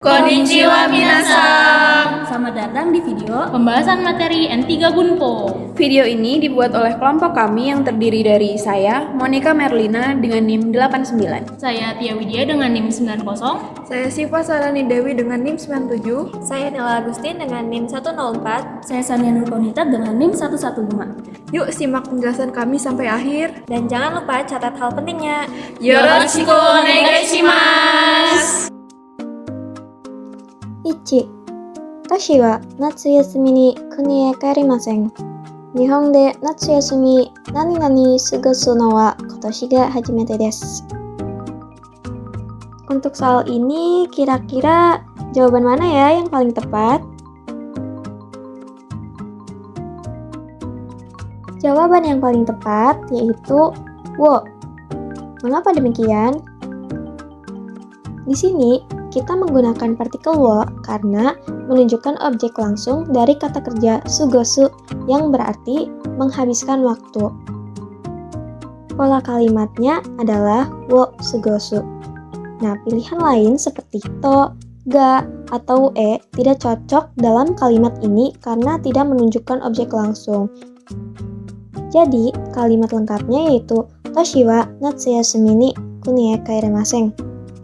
Konnichiwa minasan. Selamat datang di video Pembahasan materi N3 Gunpo. Video ini dibuat oleh kelompok kami yang terdiri dari saya, Monica Merlina dengan NIM 89. Saya Tia Widya dengan NIM 90. Saya Siva Sarani Dewi dengan NIM 97. Saya Nela Agustin dengan NIM 104. Saya Sania Nurkonita dengan NIM 115. Yuk simak penjelasan kami sampai akhir. Dan jangan lupa catat hal pentingnya. Yoroshiku onegaishimasu. 1. 私は夏休みに国へ帰りません。日本で夏休み何々過ごすのは今年が初めてです。Untuk soal ini, kira-kira jawaban mana ya yang paling tepat? Jawaban yang paling tepat yaitu wo. Mengapa demikian? Di sini, kita menggunakan partikel wo karena menunjukkan objek langsung dari kata kerja sugosu yang berarti menghabiskan waktu. Pola kalimatnya adalah wo sugosu. Nah, pilihan lain seperti to, ga, atau tidak cocok dalam kalimat ini karena tidak menunjukkan objek langsung. Jadi, kalimat lengkapnya yaitu Toshi wa natsuyasumi ni kuni e kaeremasen.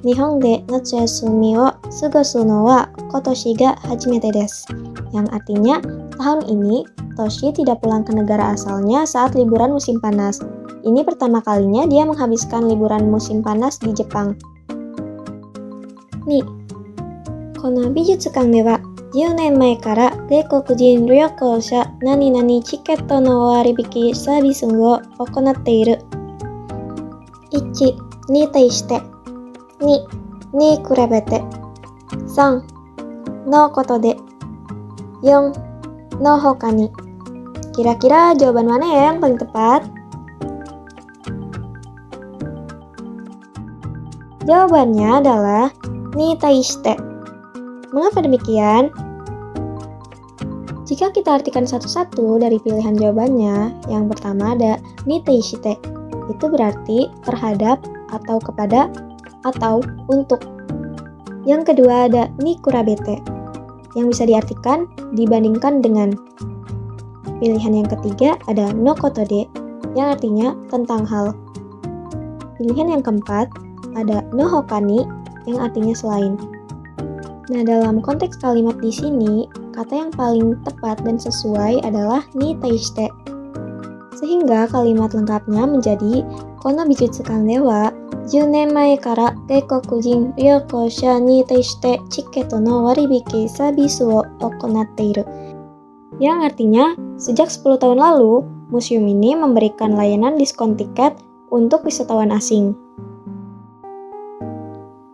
Nihon de natsuyasumi wo sugosu no wa kotoshi ga hajimete desu. Yang artinya, tahun ini Toshi tidak pulang ke negara asalnya saat liburan musim panas. Ini pertama kalinya dia menghabiskan liburan musim panas di Jepang. 2. この美術館では10年前から外国人旅行者何々チケットの割引サービスを行っている。1. に対して2. に比べて3. のことで4. の他に. Kira-kira jawaban mana ya yang paling tepat? Jawabannya adalah ni taishite. Mengapa demikian? Jika kita artikan satu-satu dari pilihan jawabannya, yang pertama ada ni taishite. Itu berarti terhadap atau kepada atau untuk. Yang kedua ada ni kurabete, yang bisa diartikan dibandingkan dengan. Pilihan yang ketiga ada no kotode, yang artinya tentang hal. Pilihan yang keempat ada no hokani, yang artinya selain. Nah, dalam konteks kalimat di sini, kata yang paling tepat dan sesuai adalah ni taishite. Sehingga kalimat lengkapnya menjadi kono bijutsukan de wa 10年前から外国人旅行者に対してチケットの割引サービスを行っている. Yang artinya, sejak 10 tahun lalu, museum ini memberikan layanan diskon tiket untuk wisatawan asing.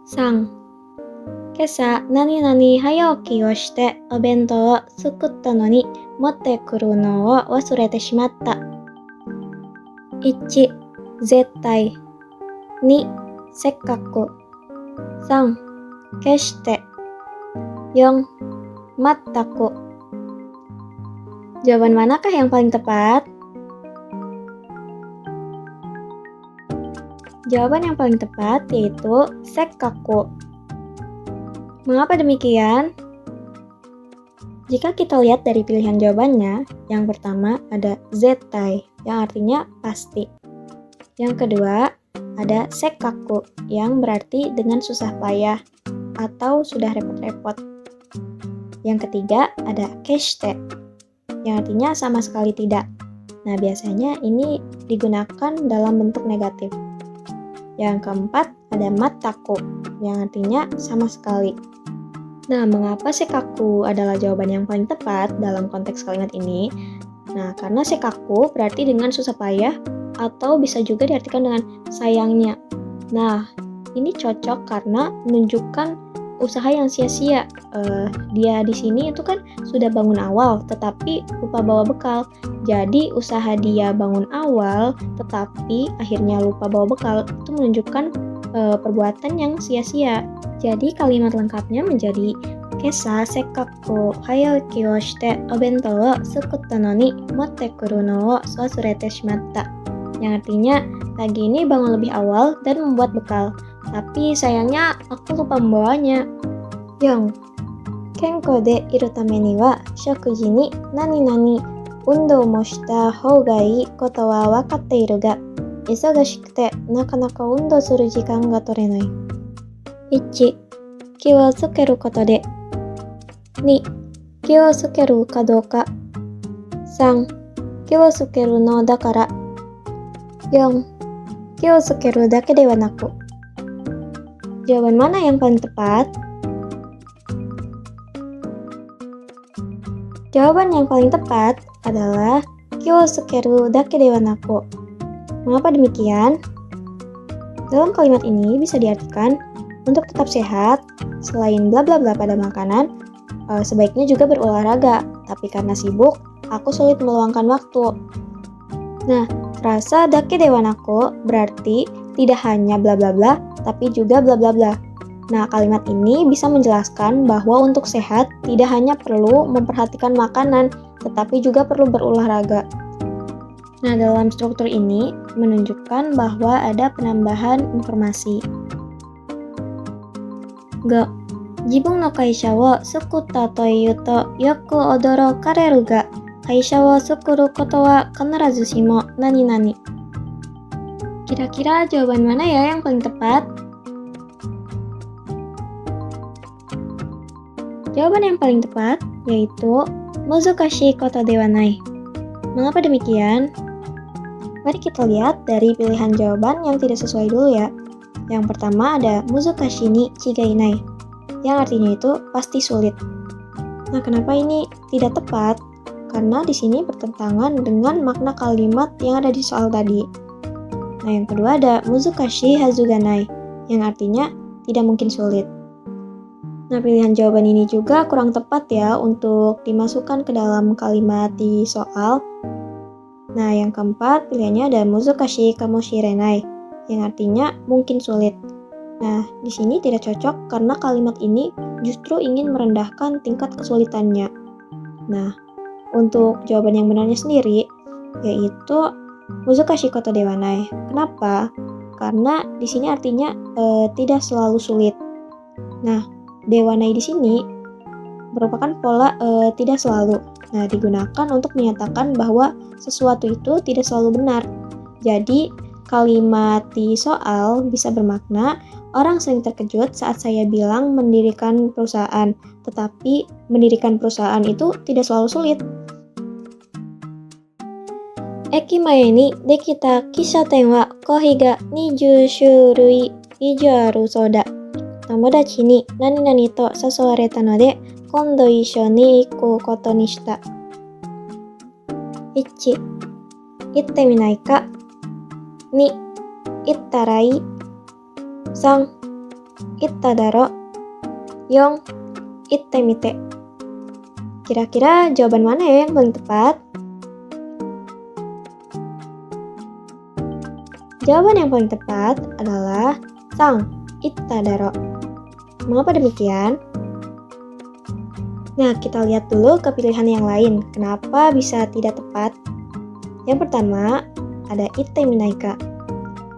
3. 今朝何々早起きをしてお弁当を作ったのに持ってくるのを忘れてしまった。1. 絶対 2. せっかく 3. 決して 4. 全く. Jawaban manakah yang paling tepat? Jawaban yang paling tepat yaitu sekkaku. Mengapa demikian? Jika kita lihat dari pilihan jawabannya, yang pertama ada zettai, yang artinya pasti. Yang kedua, ada sekkaku, yang berarti dengan susah payah atau sudah repot-repot. Yang ketiga, ada keshite, yang artinya sama sekali tidak. Nah, biasanya ini digunakan dalam bentuk negatif. Yang keempat, ada mataku, yang artinya sama sekali. Nah, mengapa sekaku adalah jawaban yang paling tepat dalam konteks kalimat ini? Nah, karena sekaku berarti dengan susah payah, atau bisa juga diartikan dengan sayangnya. Nah, ini cocok karena menunjukkan usaha yang sia-sia. Dia di sini itu kan sudah bangun awal, tetapi lupa bawa bekal. Jadi, usaha dia bangun awal, tetapi akhirnya lupa bawa bekal, itu menunjukkan perbuatan yang sia-sia. Jadi, kalimat lengkapnya menjadi Kesa sekkaku hayauki wo shite obento wo tsukutta no ni motte kuru no wo wasurete shimatta. Yang artinya, pagi ini bangun lebih awal dan membuat bekal, tapi sayangnya aku lupa membawanya. 4. 健康でいるためには食事に何々運動もした方がいいことは分かっているが、忙しくてなかなか運動する時間が取れない。1. 気をつけることで。2. 気をつけるかどうか。3. 気をつけるのだから。4. 気をつけるだけではなく. Jawaban mana yang paling tepat? Jawaban yang paling tepat adalah Kyosukeru dake dewa naku. Mengapa demikian? Dalam kalimat ini bisa diartikan untuk tetap sehat, selain bla bla bla pada makanan, sebaiknya juga berolahraga. Tapi karena sibuk, aku sulit meluangkan waktu. Nah, frasa dake dewa naku berarti tidak hanya bla bla bla, tapi juga bla bla bla. Nah, kalimat ini bisa menjelaskan bahwa untuk sehat tidak hanya perlu memperhatikan makanan, tetapi juga perlu berolahraga. Nah, dalam struktur ini menunjukkan bahwa ada penambahan informasi. Ga, jibun no kaisha wo sukutta to iu to yoku odorokareru ga, kaisha wo sukuru koto wa kanarazu shimo nani nani. Kira-kira jawaban mana ya yang paling tepat? Jawaban yang paling tepat yaitu muzukashi koto dewa nai. Mengapa demikian? Mari kita lihat dari pilihan jawaban yang tidak sesuai dulu ya. Yang pertama ada muzukashi ni chigainai, yang artinya itu pasti sulit. Nah, kenapa ini tidak tepat? Karena di sini bertentangan dengan makna kalimat yang ada di soal tadi. Nah, yang kedua ada muzukashi hazuganai, yang artinya tidak mungkin sulit. Nah, pilihan jawaban ini juga kurang tepat ya untuk dimasukkan ke dalam kalimat di soal. Nah, yang keempat pilihannya ada muzukashi kamoshirenai, yang artinya mungkin sulit. Nah, di sini tidak cocok karena kalimat ini justru ingin merendahkan tingkat kesulitannya. Nah, untuk jawaban yang benarnya sendiri yaitu muzukashi koto dewa nai. Kenapa? Karena di sini artinya tidak selalu sulit. Nah, dewa nai di sini merupakan pola tidak selalu. Nah, digunakan untuk menyatakan bahwa sesuatu itu tidak selalu benar. Jadi, kalimat di soal bisa bermakna orang sering terkejut saat saya bilang mendirikan perusahaan, tetapi mendirikan perusahaan itu tidak selalu sulit. Eki mae ni dekita kishaten wa kohi ga 20 shurui ijou aru sou da. Tomodachi ni nani nani to sasouwareta node kondo issho ni ikou koto ni shita. 1. 行ってみないか。2. 行ったらいい。3. 行っただろ。4. 行ってみて. Kira-kira jawaban mana ya yang paling tepat? Jawaban yang paling tepat adalah sang, itta daro. Mengapa demikian? Nah, kita lihat dulu ke pilihan yang lain. Kenapa bisa tidak tepat? Yang pertama, ada itte minaika.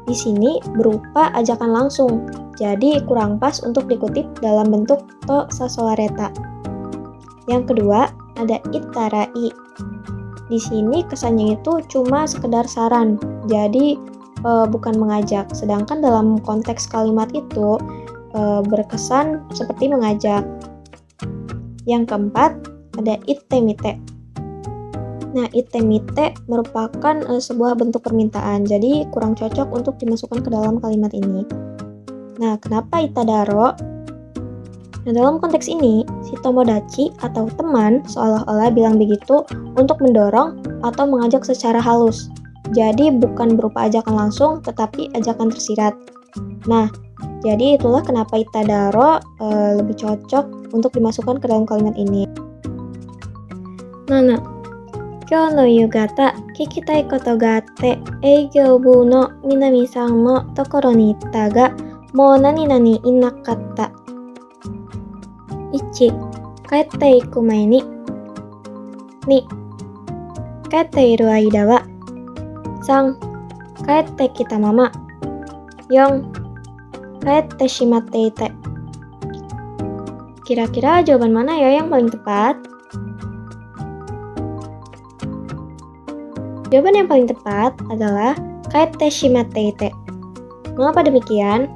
Di sini berupa ajakan langsung, jadi kurang pas untuk dikutip dalam bentuk to sasouwareta. Yang kedua, ada ittarai. Di sini kesannya itu cuma sekedar saran, jadi bukan mengajak. Sedangkan dalam konteks kalimat itu berkesan seperti mengajak. Yang keempat, ada ittemite. Nah, ittemite merupakan sebuah bentuk permintaan, jadi kurang cocok untuk dimasukkan ke dalam kalimat ini. Nah, kenapa itadaro? Nah, dalam konteks ini, si tomodachi atau teman seolah-olah bilang begitu untuk mendorong atau mengajak secara halus. Jadi bukan berupa ajakan langsung, tetapi ajakan tersirat. Nah, jadi itulah kenapa itadaro lebih cocok untuk dimasukkan ke dalam kalimat ini. Nana, kyou no yugata kikitai koto ga atte eigyou buu no Minami-san no tokoro ni itta ga mou nani nani inakatta. 1. 帰っていく前に 2. 帰っている間は 3. 帰ってきたまま 4. 帰ってしまっていて. Kira-kira jawaban mana ya yang paling tepat? Jawaban yang paling tepat adalah kaite shimateite. Mengapa demikian?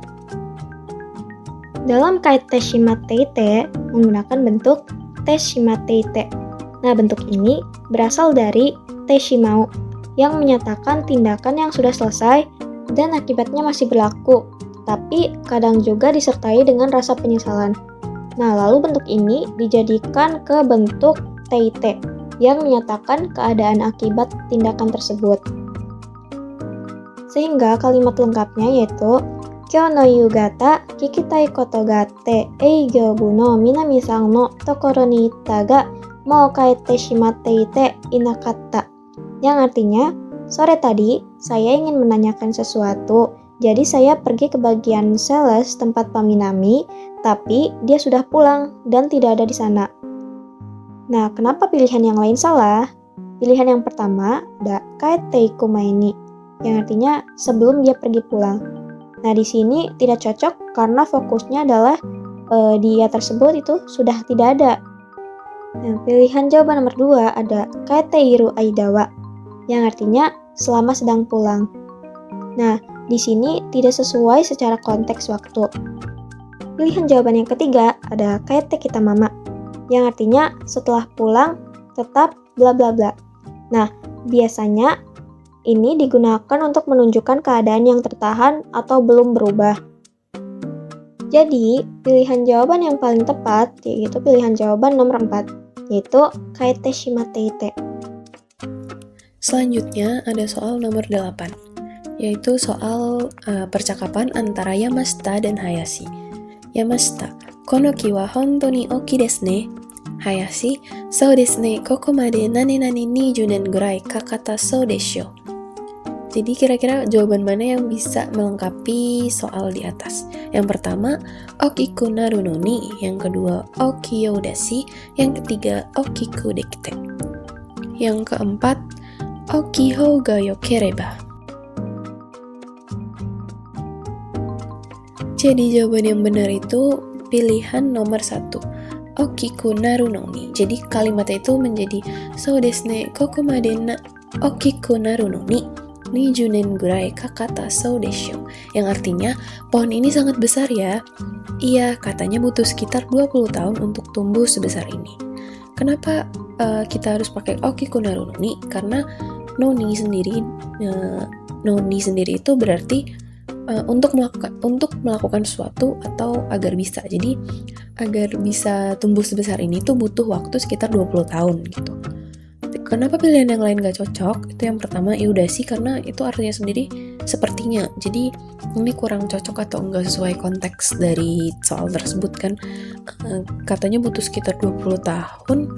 Dalam kaite shimateite menggunakan bentuk te shimateite. Nah, bentuk ini berasal dari te shimau yang menyatakan tindakan yang sudah selesai dan akibatnya masih berlaku, tapi kadang juga disertai dengan rasa penyesalan. Nah, lalu bentuk ini dijadikan ke bentuk teite yang menyatakan keadaan akibat tindakan tersebut. Sehingga kalimat lengkapnya yaitu Kyou no yugata kikitai koto ga atte eigyo bu no minami-san no tokoro ni itta ga mau kaete shimatte ite inakatta. Yang artinya, sore tadi saya ingin menanyakan sesuatu, jadi saya pergi ke bagian sales tempat Pak Minami, tapi dia sudah pulang dan tidak ada di sana. Nah, kenapa pilihan yang lain salah? Pilihan yang pertama ada kaete ikumaini, yang artinya sebelum dia pergi pulang. Nah, di sini tidak cocok karena fokusnya adalah dia tersebut itu sudah tidak ada. Nah, pilihan jawaban nomor 2 ada kaete iru aidawa, yang artinya selama sedang pulang. Nah, di sini tidak sesuai secara konteks waktu. Pilihan jawaban yang ketiga ada kaete kita mama, yang artinya setelah pulang tetap bla bla bla. Nah, biasanya ini digunakan untuk menunjukkan keadaan yang tertahan atau belum berubah. Jadi, pilihan jawaban yang paling tepat yaitu pilihan jawaban nomor 4, yaitu kaete shimateite. Selanjutnya ada soal nomor 8, yaitu soal percakapan antara Yamashita dan Hayashi. Yamashita, kono ki wa hontou ni oki desu ne. Hayashi, sou desu ne, koko made nani-nani 20 nen gurai kakata sou desho. Jadi kira-kira jawaban mana yang bisa melengkapi soal di atas? Yang pertama, okiku naru no ni. Yang kedua, okiyo dashi. Yang ketiga, okiku dekite. Yang keempat, oki hou ga yokereba. Jadi jawaban yang benar itu pilihan nomor 1, okiku naru no ni. Jadi kalimatnya itu menjadi sou desu ne, koko made na okiku naru no ni 20 nen gurai kakata sou desho. Yang artinya, pohon ini sangat besar ya. Iya, katanya butuh sekitar 20 tahun untuk tumbuh sebesar ini. Kenapa kita harus pakai okiku naru no ni? Karena noni sendiri itu berarti untuk melakukan sesuatu atau agar bisa. Jadi agar bisa tumbuh sebesar ini tuh butuh waktu sekitar 20 tahun gitu. Kenapa pilihan yang lain gak cocok? Itu yang pertama, udah sih karena itu artinya sendiri sepertinya. Jadi ini kurang cocok atau enggak sesuai konteks dari soal tersebut kan. Katanya butuh sekitar 20 tahun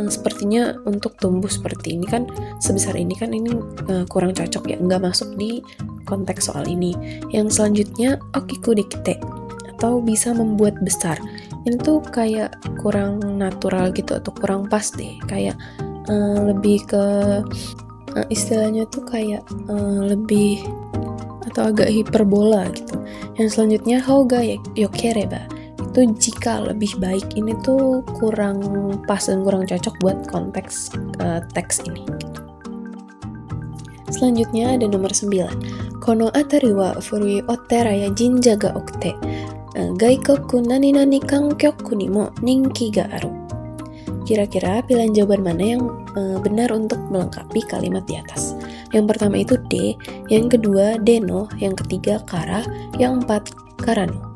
sepertinya untuk tumbuh seperti ini kan, sebesar ini kan, ini kurang cocok ya, nggak masuk di konteks soal ini. Yang selanjutnya, okiku dekite atau bisa membuat besar. Ini tuh kayak kurang natural gitu atau kurang pas deh, kayak lebih ke istilahnya tuh kayak lebih atau agak hiperbola gitu. Yang selanjutnya, hou ga yokereba, itu jika lebih baik. Ini tuh kurang pas dan kurang cocok buat konteks teks ini. Selanjutnya ada nomor 9. Kono atari wa furui otera ya jinja ga okute gaikoku nani-nani kankyoku ni mo ninki ga aru. Kira-kira pilihan jawaban mana yang benar untuk melengkapi kalimat di atas? Yang pertama itu D, yang kedua deno, yang ketiga kara, yang empat karano.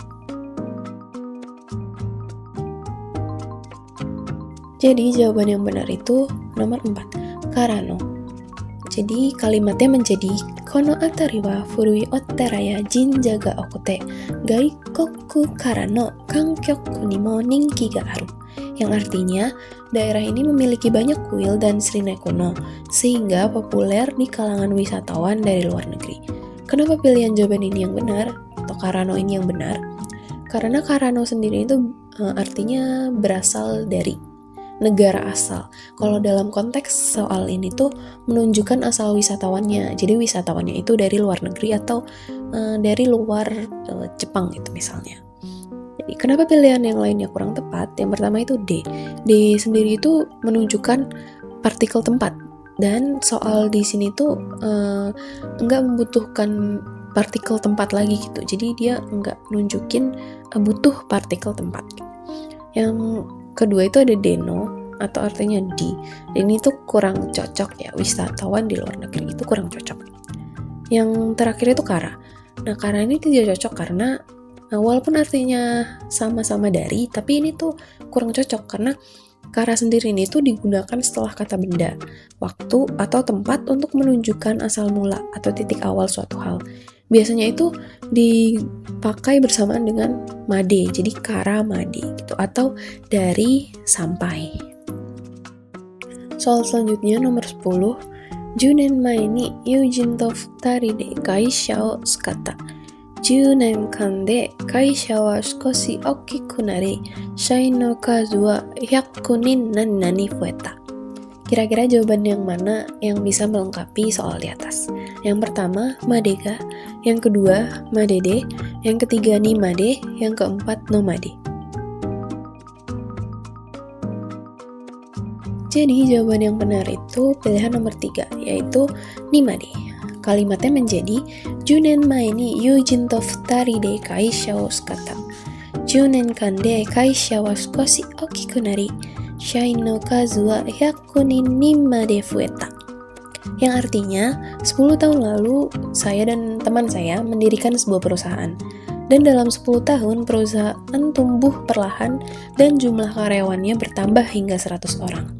Jadi jawaban yang benar itu nomor 4, karano. Jadi kalimatnya menjadi kono atari wa furui otera ya jinja ga okute gaikoku karano kankyoku ni mo ninki ga aru. Yang artinya, daerah ini memiliki banyak kuil dan shrine kuno, sehingga populer di kalangan wisatawan dari luar negeri. Kenapa pilihan jawaban ini yang benar, atau karano ini yang benar? Karena karano sendiri itu artinya berasal dari negara asal. Kalau dalam konteks soal ini tuh menunjukkan asal wisatawannya. Jadi wisatawannya itu dari luar negeri atau dari luar Jepang gitu misalnya. Kenapa pilihan yang lainnya kurang tepat? Yang pertama itu D. D sendiri itu menunjukkan partikel tempat, dan soal di sini tuh nggak membutuhkan partikel tempat lagi gitu. Jadi dia nggak nunjukin butuh partikel tempat. Yang kedua itu ada deno atau artinya di. Ini tuh kurang cocok ya, wisatawan di luar negeri itu kurang cocok. Yang terakhir itu kara. Nah, kara ini tidak cocok karena walaupun artinya sama-sama dari, tapi ini tuh kurang cocok karena kara sendiri ini tuh digunakan setelah kata benda, waktu, atau tempat untuk menunjukkan asal mula atau titik awal suatu hal. Biasanya itu dipakai bersamaan dengan made, jadi kara made gitu, atau dari sampai. Soal selanjutnya nomor 10. Junen mae ni Yujin to futari de kaisha o tsukata. 10年間で会社は少し大きくなり、社員の数は100人何々増えた. Kira-kira jawaban yang mana yang bisa melengkapi soal di atas? Yang pertama, madega. Yang kedua, madede. Yang ketiga, nimade. Yang keempat, nomade. Jadi jawaban yang benar itu pilihan nomor 3, yaitu nimade. Kalimatnya menjadi 10年前に友人と2人で会社を使った10年間で会社は少し大きくなり社員の数は100人にまで増えた. Yang artinya 10 tahun lalu saya dan teman saya mendirikan sebuah perusahaan, dan dalam 10 tahun perusahaan tumbuh perlahan dan jumlah karyawannya bertambah hingga 100 orang.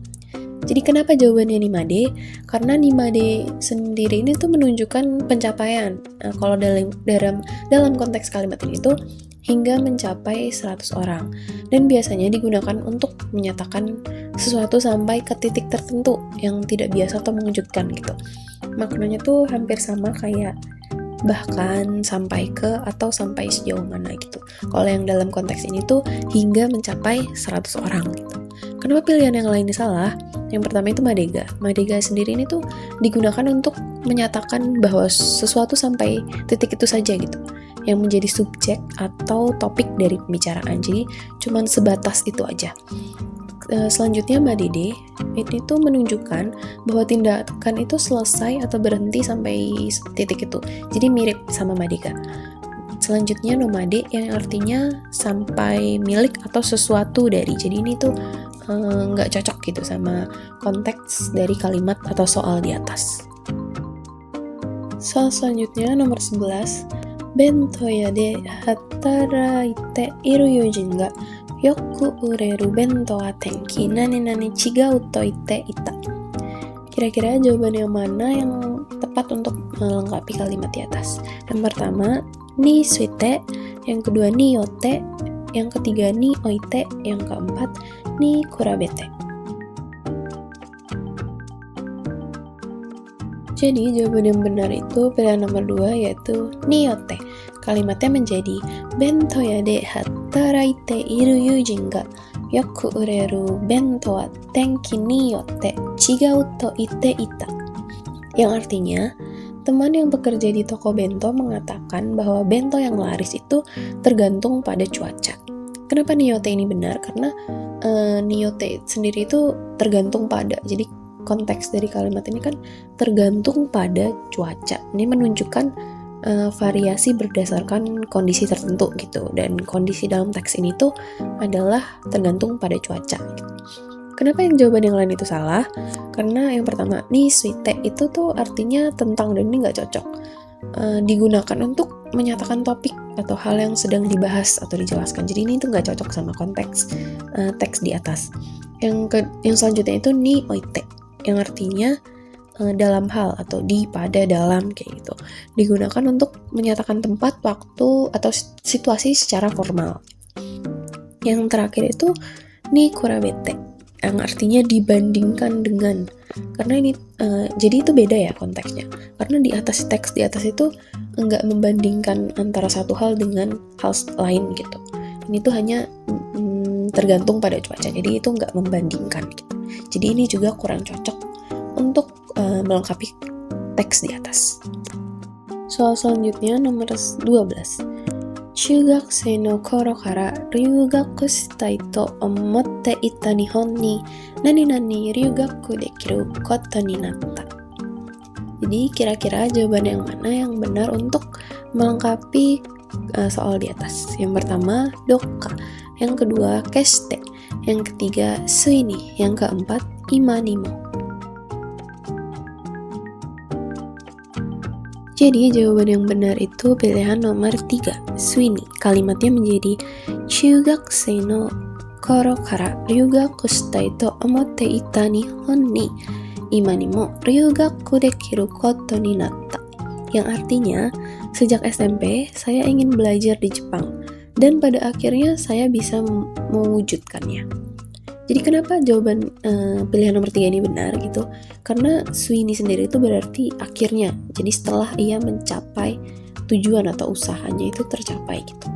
Jadi kenapa jawabannya nimade? Karena nimade sendiri ini tuh menunjukkan pencapaian. Nah, kalau dalam konteks kalimat ini tuh hingga mencapai 100 orang. Dan biasanya digunakan untuk menyatakan sesuatu sampai ke titik tertentu yang tidak biasa atau mengejutkan gitu. Maknanya tuh hampir sama kayak bahkan, sampai ke, atau sampai sejauh mana gitu. Kalau yang dalam konteks ini tuh hingga mencapai 100 orang gitu. Kenapa pilihan yang lainnya salah? Yang pertama itu madega. Madega sendiri ini tuh digunakan untuk menyatakan bahwa sesuatu sampai titik itu saja gitu, yang menjadi subjek atau topik dari pembicaraan. Jadi cuman sebatas itu aja. Selanjutnya madede, ini tuh menunjukkan bahwa tindakan itu selesai atau berhenti sampai titik itu. Jadi mirip sama madega. Selanjutnya nomade yang artinya sampai milik atau sesuatu dari. Jadi ini tuh nggak cocok gitu sama konteks dari kalimat atau soal di atas. Soal selanjutnya nomor 11. Bento ya de hataraite iru yojin ga yoku ureru bento wa tenki nani nani chigau to ite ita. Kira-kira jawaban yang mana yang tepat untuk melengkapi kalimat di atas? Yang pertama, ni suite. Yang kedua, ni yote. Yang ketiga, ni oite. Yang keempat, ni kurabete. Jadi jawaban yang benar itu pilihan nomor 2, yaitu ni yote. Kalimatnya menjadi bento ya de hataraite iru yujin ga yoku ureru bento wa tenki ni yote chigau to ite ita. Yang artinya, teman yang bekerja di toko bento mengatakan bahwa bento yang laris itu tergantung pada cuaca. Kenapa niyote ini benar? Karena niyote sendiri itu tergantung pada. Jadi konteks dari kalimat ini kan tergantung pada cuaca. Ini menunjukkan variasi berdasarkan kondisi tertentu gitu. Dan kondisi dalam teks ini tuh adalah tergantung pada cuaca gitu. Kenapa yang jawaban yang lain itu salah? Karena yang pertama, ni suite itu tuh artinya tentang, dan ini nggak cocok. Digunakan untuk menyatakan topik atau hal yang sedang dibahas atau dijelaskan. Jadi ini tuh nggak cocok sama konteks teks di atas. Yang selanjutnya itu ni oite, yang artinya dalam hal atau di, pada, dalam kayak gitu. Digunakan untuk menyatakan tempat, waktu, atau situasi secara formal. Yang terakhir itu ni kurabete, yang artinya dibandingkan dengan. Karena ini jadi itu beda ya konteksnya. Karena di atas teks di atas itu enggak membandingkan antara satu hal dengan hal lain gitu. Ini tuh hanya tergantung pada cuaca. Jadi itu enggak membandingkan gitu. Jadi ini juga kurang cocok untuk melengkapi teks di atas. Soal selanjutnya nomor 12. Chugakusei no koro kara ryugaku shitai to omotte ita Nihon ni nani ryugaku dekiru koto ni natta. Jadi kira-kira jawaban yang mana yang benar untuk melengkapi soal di atas. Yang pertama dokka, yang kedua keshite, yang ketiga suini, yang keempat imanimo. Jadi jawaban yang benar itu pilihan nomor 3, suini. Kalimatnya menjadi Chugakusei no koro kara ryugaku shitai to omotte ita Nihon ni ima ni mo ryugaku dekiru koto ni natta. Yang artinya, sejak SMP saya ingin belajar di Jepang dan pada akhirnya saya bisa mewujudkannya. Jadi kenapa jawaban pilihan nomor 3 ini benar gitu? Karena suini sendiri itu berarti akhirnya. Jadi setelah ia mencapai tujuan atau usahanya itu tercapai gitu.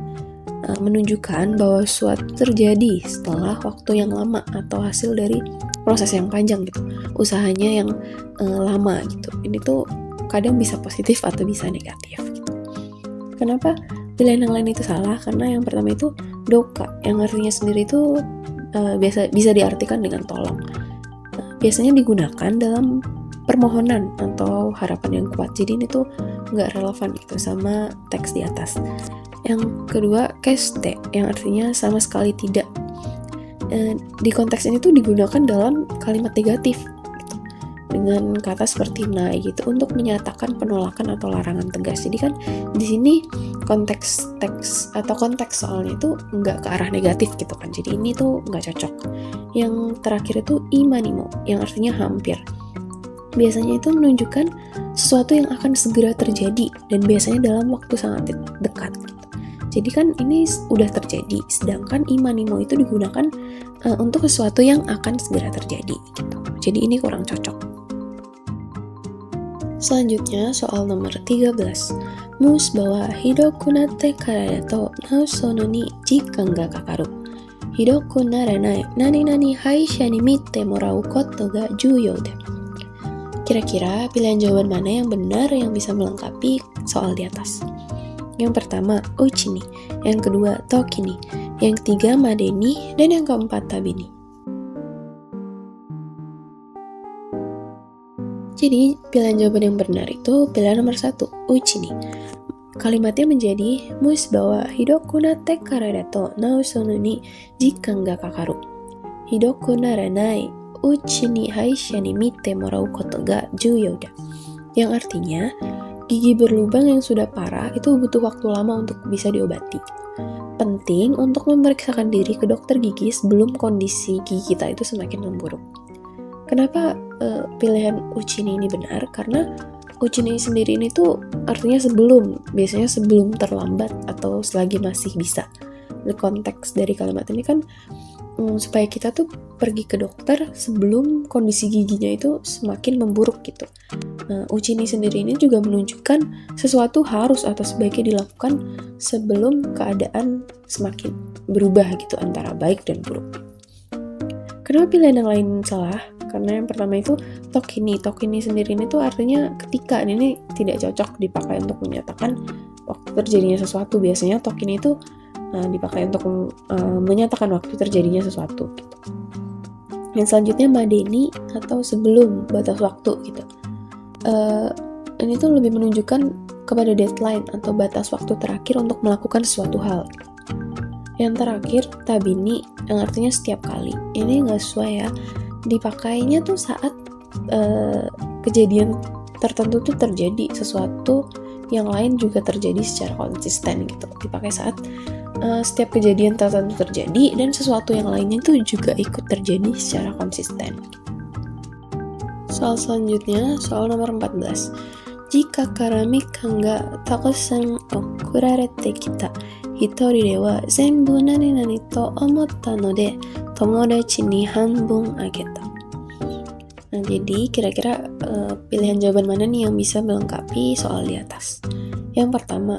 Menunjukkan bahwa suatu terjadi setelah waktu yang lama atau hasil dari proses yang panjang gitu. Usahanya yang lama gitu. Ini tuh kadang bisa positif atau bisa negatif gitu. Kenapa pilihan yang lain itu salah? Karena yang pertama itu doka, yang artinya sendiri itu bisa diartikan dengan tolong. Biasanya digunakan dalam permohonan atau harapan yang kuat. Jadi ini tuh nggak relevan gitu sama teks di atas. Yang kedua keshite, yang artinya sama sekali tidak. Di konteks ini tuh digunakan dalam kalimat negatif gitu, dengan kata seperti nai gitu untuk menyatakan penolakan atau larangan tegas. Jadi kan di sini konteks teks atau konteks soalnya itu nggak ke arah negatif gitu kan. Jadi ini tuh nggak cocok. Yang terakhir itu imanimo, yang artinya hampir. Biasanya itu menunjukkan sesuatu yang akan segera terjadi dan biasanya dalam waktu sangat dekat gitu. Jadi kan ini udah terjadi, sedangkan imanimo itu digunakan untuk sesuatu yang akan segera terjadi gitu. Jadi ini kurang cocok. Selanjutnya soal nomor 13. Mus bahwa hidoku natte kara to nausono ni jikan ga kakaru. Hidoku naranai nani haisha ni mitte morau koto ga juyou de. Kira-kira pilihan jawaban mana yang benar yang bisa melengkapi soal di atas? Yang pertama uchi ni, yang kedua toki ni, yang ketiga made ni, dan yang keempat tabi ni. Jadi pilihan jawaban yang benar itu pilihan nomor 1, uchi ni. Kalimatnya menjadi mus bahwa hidoku natte kara to nausono ni jikan ga kakaru. Hidoku naranai uchi ni haisha ni mitte morau koto ga juyou da. Yang artinya gigi berlubang yang sudah parah itu butuh waktu lama untuk bisa diobati. Penting untuk memeriksakan diri ke dokter gigi sebelum kondisi gigi kita itu semakin memburuk. Kenapa pilihan uchini ini benar? Karena uchini sendiri ini tuh artinya sebelum, biasanya sebelum terlambat atau selagi masih bisa. Di konteks dari kalimat ini kan supaya kita tuh pergi ke dokter sebelum kondisi giginya itu semakin memburuk gitu. Uchini sendiri ini juga menunjukkan sesuatu harus atau sebaiknya dilakukan sebelum keadaan semakin berubah gitu antara baik dan buruk. Kenapa pilihan yang lain salah? Karena yang pertama itu tokini. Tokini sendiri ini tuh artinya ketika, ini tidak cocok dipakai untuk menyatakan waktu terjadinya sesuatu. Biasanya tokini itu dipakai untuk menyatakan waktu terjadinya sesuatu gitu. Yang selanjutnya madeni atau sebelum batas waktu gitu. Ini tuh lebih menunjukkan kepada deadline atau batas waktu terakhir untuk melakukan suatu hal. Yang terakhir tabini, yang artinya setiap kali. Ini nggak sesuai ya. Dipakainya tuh saat kejadian tertentu tuh terjadi, sesuatu yang lain juga terjadi secara konsisten gitu. Dipakai saat setiap kejadian tertentu terjadi dan sesuatu yang lainnya tuh juga ikut terjadi secara konsisten. Soal selanjutnya, soal nomor 14. Jika karamikan ga takusan okurarete kita, hitori dewa zenbu nani to omotta node tomodachi ni hanbun ageta. Nah, jadi kira-kira pilihan jawaban mana nih yang bisa melengkapi soal di atas? Yang pertama,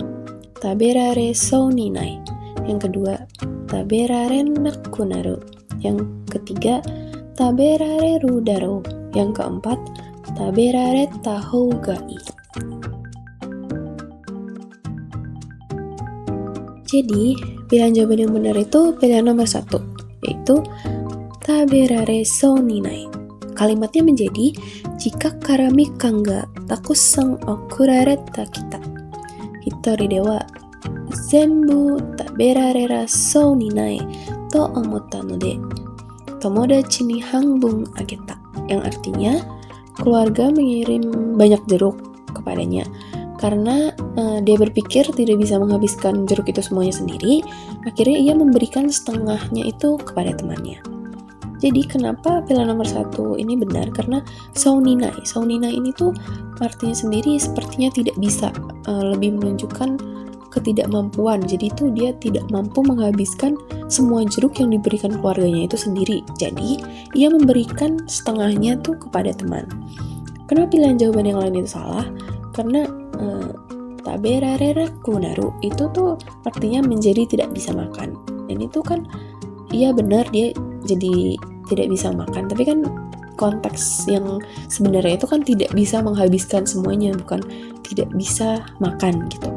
taberare sou ni nai. Yang kedua, taberarennakku naru. Yang ketiga, taberare-ru daro. Yang keempat, taberaretta hou ga ii. Jadi, pilihan jawaban yang benar itu pilihan nomor 1, yaitu taberare sou ni nai. Kalimatnya menjadi, jika karamikan ga takusan okurareta kita, hitori dewa zenbu taberarera sou ni nai to omotta node tomodachi ni hanbun ageta. Yang artinya, keluarga mengirim banyak jeruk kepadanya karena dia berpikir tidak bisa menghabiskan jeruk itu semuanya sendiri. Akhirnya ia memberikan setengahnya itu kepada temannya. Jadi kenapa pilihan nomor 1 ini benar? Karena souninai ini tuh artinya sendiri sepertinya tidak bisa, lebih menunjukkan ketidakmampuan. Jadi itu dia tidak mampu menghabiskan semua jeruk yang diberikan keluarganya itu sendiri. Jadi ia memberikan setengahnya tuh kepada teman. Kenapa pilihan jawaban yang lain itu salah? Karena taberarera kunaru itu tuh artinya menjadi tidak bisa makan. Dan itu kan iya benar, dia jadi tidak bisa makan, tapi kan konteks yang sebenarnya itu kan tidak bisa menghabiskan semuanya, bukan tidak bisa makan gitu.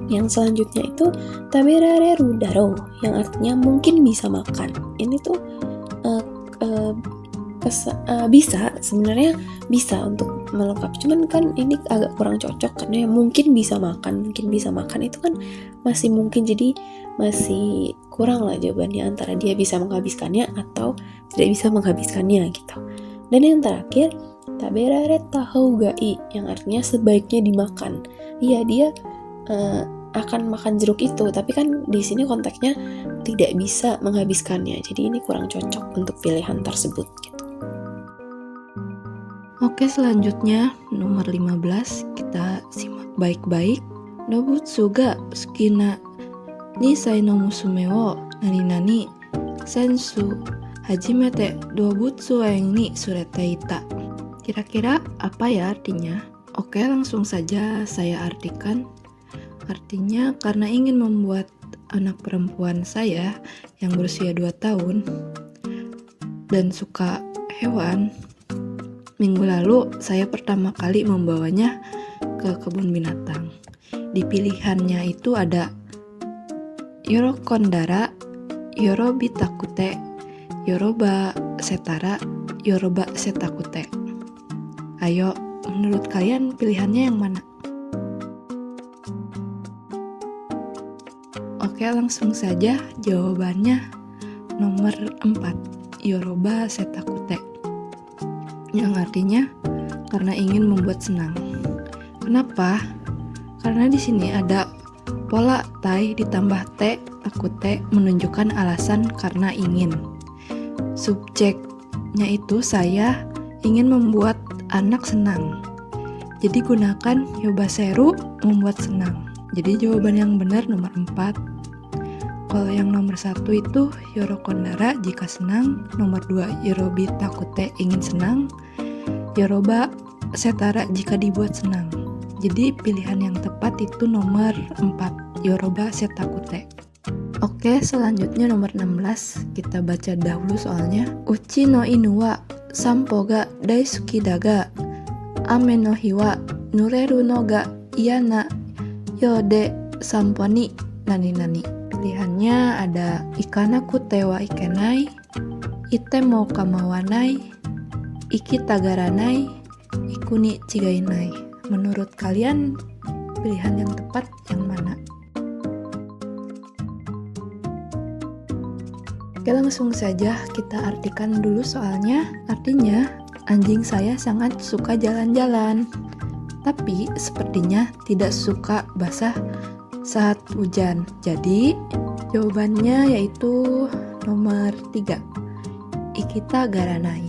Yang selanjutnya itu taberareru daro, yang artinya mungkin bisa makan. Ini tuh bisa, sebenarnya bisa untuk melengkapi, cuman kan ini agak kurang cocok karena yang mungkin bisa makan itu kan masih mungkin, jadi masih kurang lah jawabannya antara dia bisa menghabiskannya atau tidak bisa menghabiskannya gitu. Dan yang terakhir taberare tahou gai, yang artinya sebaiknya dimakan. Iya, dia akan makan jeruk itu, tapi kan di sini konteksnya tidak bisa menghabiskannya, jadi ini kurang cocok untuk pilihan tersebut gitu. Oke, selanjutnya nomor 15, kita simak baik-baik. Nobutsu ga tsukina 2 歳の娘を何々sensu hajimete dobutsu en ni surete ita. Kira-kira apa ya artinya? Oke, langsung saja saya artikan. Artinya, karena ingin membuat anak perempuan saya yang berusia 2 tahun dan suka hewan, minggu lalu saya pertama kali membawanya ke kebun binatang. Di pilihannya itu ada yorokondara, yorobi takute, yoroba setara, yoroba setakute. Ayo, menurut kalian pilihannya yang mana? Oke, langsung saja jawabannya nomor 4, yoroba setakute. Yang artinya karena ingin membuat senang. Kenapa? Karena di sini ada pola tai ditambah te, takute menunjukkan alasan karena ingin. Subjeknya itu saya ingin membuat anak senang. Jadi gunakan yobaseru membuat senang. Jadi jawaban yang benar nomor 4. Kalau yang nomor 1 itu yorokondara jika senang, nomor 2 yorobi takute ingin senang, yoroba setara jika dibuat senang. Jadi pilihan yang tepat itu nomor 4, yoroba setakute. Oke, selanjutnya nomor 16, kita baca dahulu soalnya. Uchi no inu wa sanpo ga daisuki daga, ame no hi wa nureru no ga iyana yode sanpo ni nani-nani. Pilihannya ada ikanaku tewa ikenai, ite mo kamawanai, iki tagaranai, iku ni chigainai. Menurut kalian pilihan yang tepat yang mana? Oke, langsung saja kita artikan dulu soalnya. Artinya, anjing saya sangat suka jalan-jalan, tapi sepertinya tidak suka basah saat hujan. Jadi jawabannya yaitu nomor 3, ikita garanai,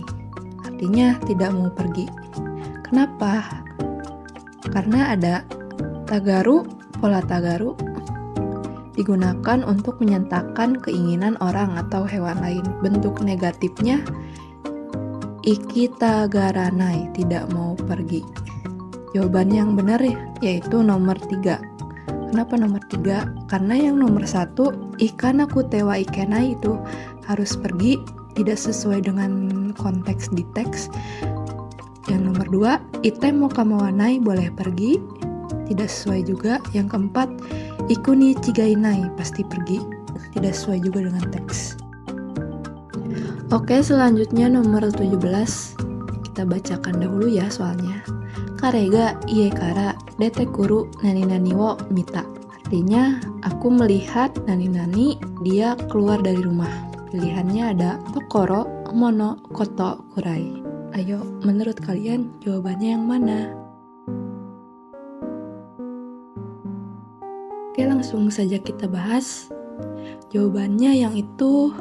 artinya tidak mau pergi. Kenapa? Karena ada tagaru, pola tagaru digunakan untuk menyatakan keinginan orang atau hewan lain. Bentuk negatifnya ikita garanai, tidak mau pergi. Jawaban yang benar yaitu nomor 3. Kenapa nomor 3? Karena yang nomor 1, ikanaku tewa ikenai itu harus pergi, tidak sesuai dengan konteks di teks. Yang nomor 2, ite mo kamawanai boleh pergi, tidak sesuai juga. Yang keempat, Iku ni chigainai, pasti pergi. Tidak sesuai juga dengan teks. Oke, selanjutnya nomor 17. Kita bacakan dahulu ya soalnya. Karega ie kara dete kuru nani nani wo mita. Artinya, aku melihat nani-nani, dia keluar dari rumah. Pilihannya ada tokoro, mono, koto, kurai. Ayo, menurut kalian jawabannya yang mana? Oke, langsung saja kita bahas. Jawabannya yang itu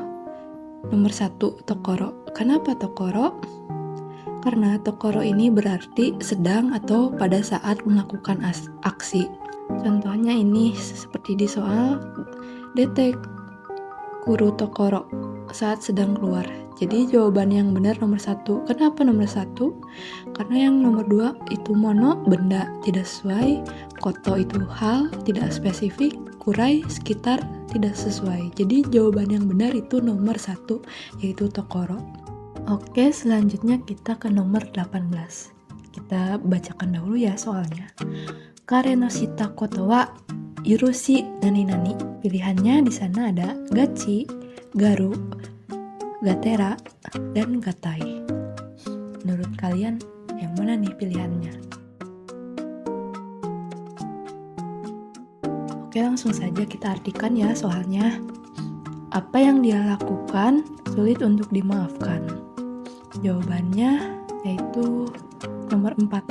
nomor 1, tokoro. Kenapa tokoro? Karena tokoro ini berarti sedang atau pada saat melakukan aksi. Contohnya ini seperti di soal dete kuru tokoro, saat sedang keluar. Jadi jawaban yang benar nomor 1. Kenapa nomor 1? Karena yang nomor 2 itu mono, benda, tidak sesuai. Koto itu hal, tidak spesifik. Kurai, sekitar, tidak sesuai. Jadi jawaban yang benar itu nomor 1, yaitu tokoro. Oke, selanjutnya kita ke nomor 18. Kita bacakan dahulu ya soalnya. Kare no shita koto wa yurushi nani nani. Pilihannya di sana ada gachi, garu, gatera, dan gatai. Menurut kalian yang mana nih pilihannya? Oke, langsung saja kita artikan ya soalnya. Apa yang dia lakukan sulit untuk dimaafkan? Jawabannya yaitu nomor 4,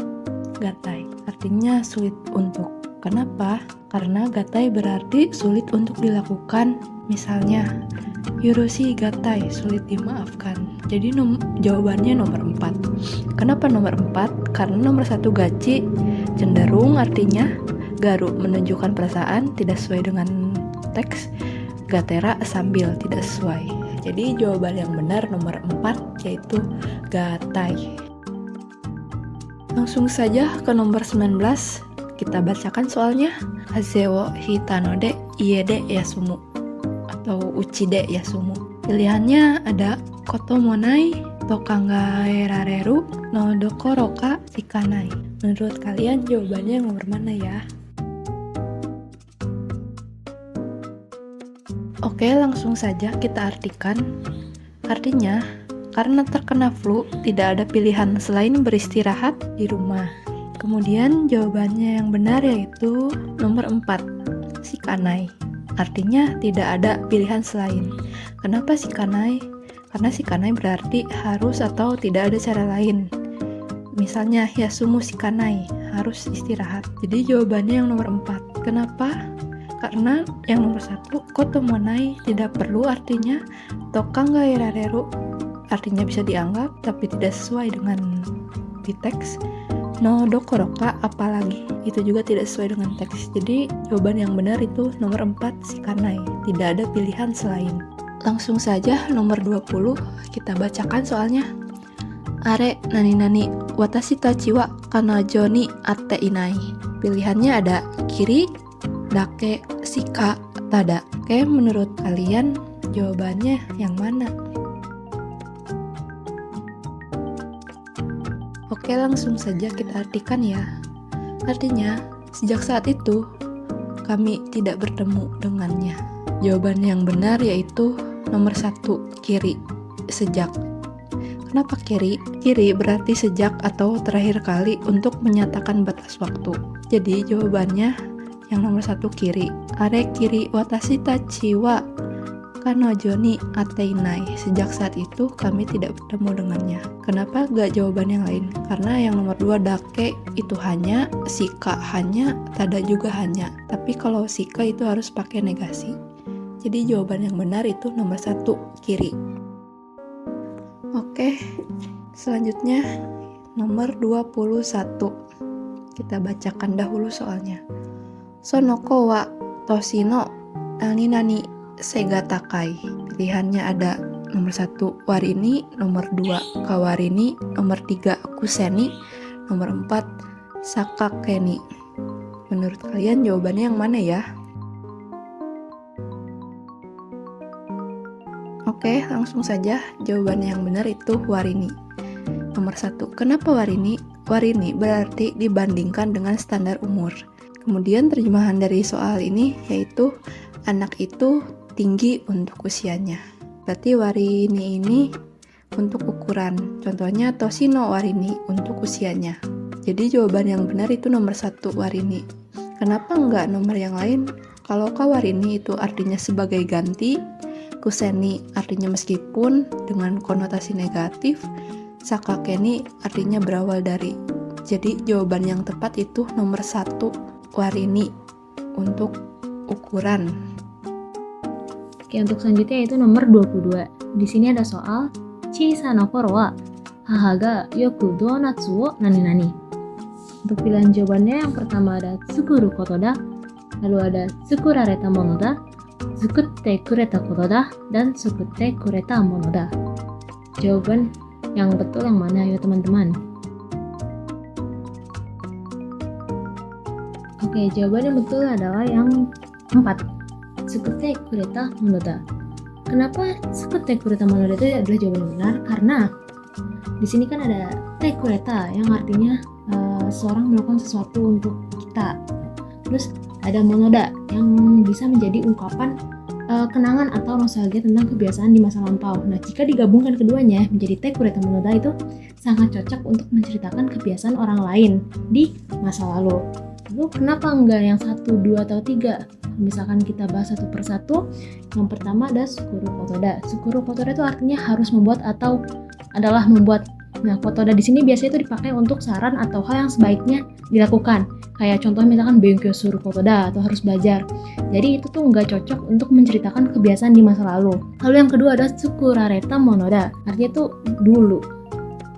gatai. Artinya sulit untuk. Kenapa? Karena gatai berarti sulit untuk dilakukan. Misalnya, yurushi gatai, sulit dimaafkan. Jadi jawabannya nomor 4. Kenapa nomor 4? Karena nomor 1 gachi, cenderung artinya garu, menunjukkan perasaan, tidak sesuai dengan teks. Gatera, sambil, tidak sesuai. Jadi jawaban yang benar nomor 4, yaitu gatai. Langsung saja ke nomor 19. Kita bacakan soalnya. Haze wo hitano de ie de yasumu, atau uchi de yasumu. Pilihannya ada koto monai, tokangaerareru, no dokoro ka shikanai. Menurut kalian jawabannya nomor mana ya? Oke, langsung saja kita artikan. Artinya, karena terkena flu, tidak ada pilihan selain beristirahat di rumah. Kemudian jawabannya yang benar yaitu nomor 4, shikanai. Artinya tidak ada pilihan selain. Kenapa shikanai? Karena shikanai berarti harus atau tidak ada cara lain. Misalnya yasumu shikanai, harus istirahat. Jadi jawabannya yang nomor 4. Kenapa? Karena yang nomor 1, koto monai, tidak perlu, artinya tokangaerareru, artinya bisa dianggap tapi tidak sesuai dengan di teks. No dokoroka, apalagi, itu juga tidak sesuai dengan teks. Jadi jawaban yang benar itu nomor 4, shikanai, tidak ada pilihan selain. Langsung saja nomor 20 kita bacakan soalnya. Are nani nani watashi tachi wa kanojo ni atte inai. Pilihannya ada kiri, dake, shika, tada. Oke, menurut kalian jawabannya yang mana? Oke, langsung saja kita artikan ya. Artinya, sejak saat itu kami tidak bertemu dengannya. Jawaban yang benar yaitu nomor 1, kiri, sejak. Kenapa kiri? Kiri berarti sejak atau terakhir kali untuk menyatakan batas waktu. Jadi jawabannya yang nomor 1, kiri. Are kiri watashi tachi wa kanojo ni ateinai. Sejak saat itu kami tidak bertemu dengannya. Kenapa gak jawaban yang lain? Karena yang nomor 2, dake, itu hanya, shika hanya, tada juga hanya. Tapi kalau shika itu harus pakai negasi. Jadi jawaban yang benar itu nomor 1, kiri. Oke, selanjutnya nomor 21. Kita bacakan dahulu soalnya. Sonoko wa toshino nani nani segatakai. Pilihannya ada nomor 1, warini, nomor 2, kawarini, nomor 3, kuseni, nomor 4, sakakeni. Menurut kalian jawabannya yang mana ya? Oke, langsung saja. Jawabannya yang benar itu warini. Nomor 1. Kenapa warini? Warini berarti dibandingkan dengan standar umur. Kemudian terjemahan dari soal ini yaitu anak itu tinggi untuk usianya. Berarti warini ini untuk ukuran. Contohnya Toshino warini untuk usianya. Jadi jawaban yang benar itu nomor 1 warini. Kenapa enggak nomor yang lain? Kalau warini itu artinya sebagai ganti, kuseni artinya meskipun dengan konotasi negatif, sakakeni artinya berawal dari. Jadi jawaban yang tepat itu nomor 1 warini untuk ukuran. Oke, untuk selanjutnya yaitu nomor 22. Di sini ada soal Chisa no koro wa haha ga yoku donatsu wo nani-nani. Untuk pilihan jawabannya yang pertama ada tsukuru koto da, lalu ada tsukurareta mono da, tsukutte kureta koto da, dan tsukutte kureta mono da. Jawaban yang betul yang mana ya teman-teman? Oke, jawaban yang betul adalah yang 4. Tsukutte kureta mono da. Kenapa tsukutte kureta mono da itu adalah jawaban yang benar? Karena di sini kan ada te kureta yang artinya seorang melakukan sesuatu untuk kita. Terus ada monoda yang bisa menjadi ungkapan kenangan atau nostalgia tentang kebiasaan di masa lampau. Nah, jika digabungkan keduanya menjadi te kureta monoda itu sangat cocok untuk menceritakan kebiasaan orang lain di masa lalu. Lalu kenapa enggak yang 1, 2, atau 3? Misalkan kita bahas satu persatu. Yang pertama ada sukuru kotoda. Sukuru kotoda itu artinya harus membuat atau adalah membuat. Nah, kotoda di sini biasanya itu dipakai untuk saran atau hal yang sebaiknya dilakukan. Kayak contohnya misalkan benkyo suru kotoda atau harus belajar. Jadi itu tuh nggak cocok untuk menceritakan kebiasaan di masa lalu. Lalu yang kedua ada tsukurareta monoda. Artinya itu dulu.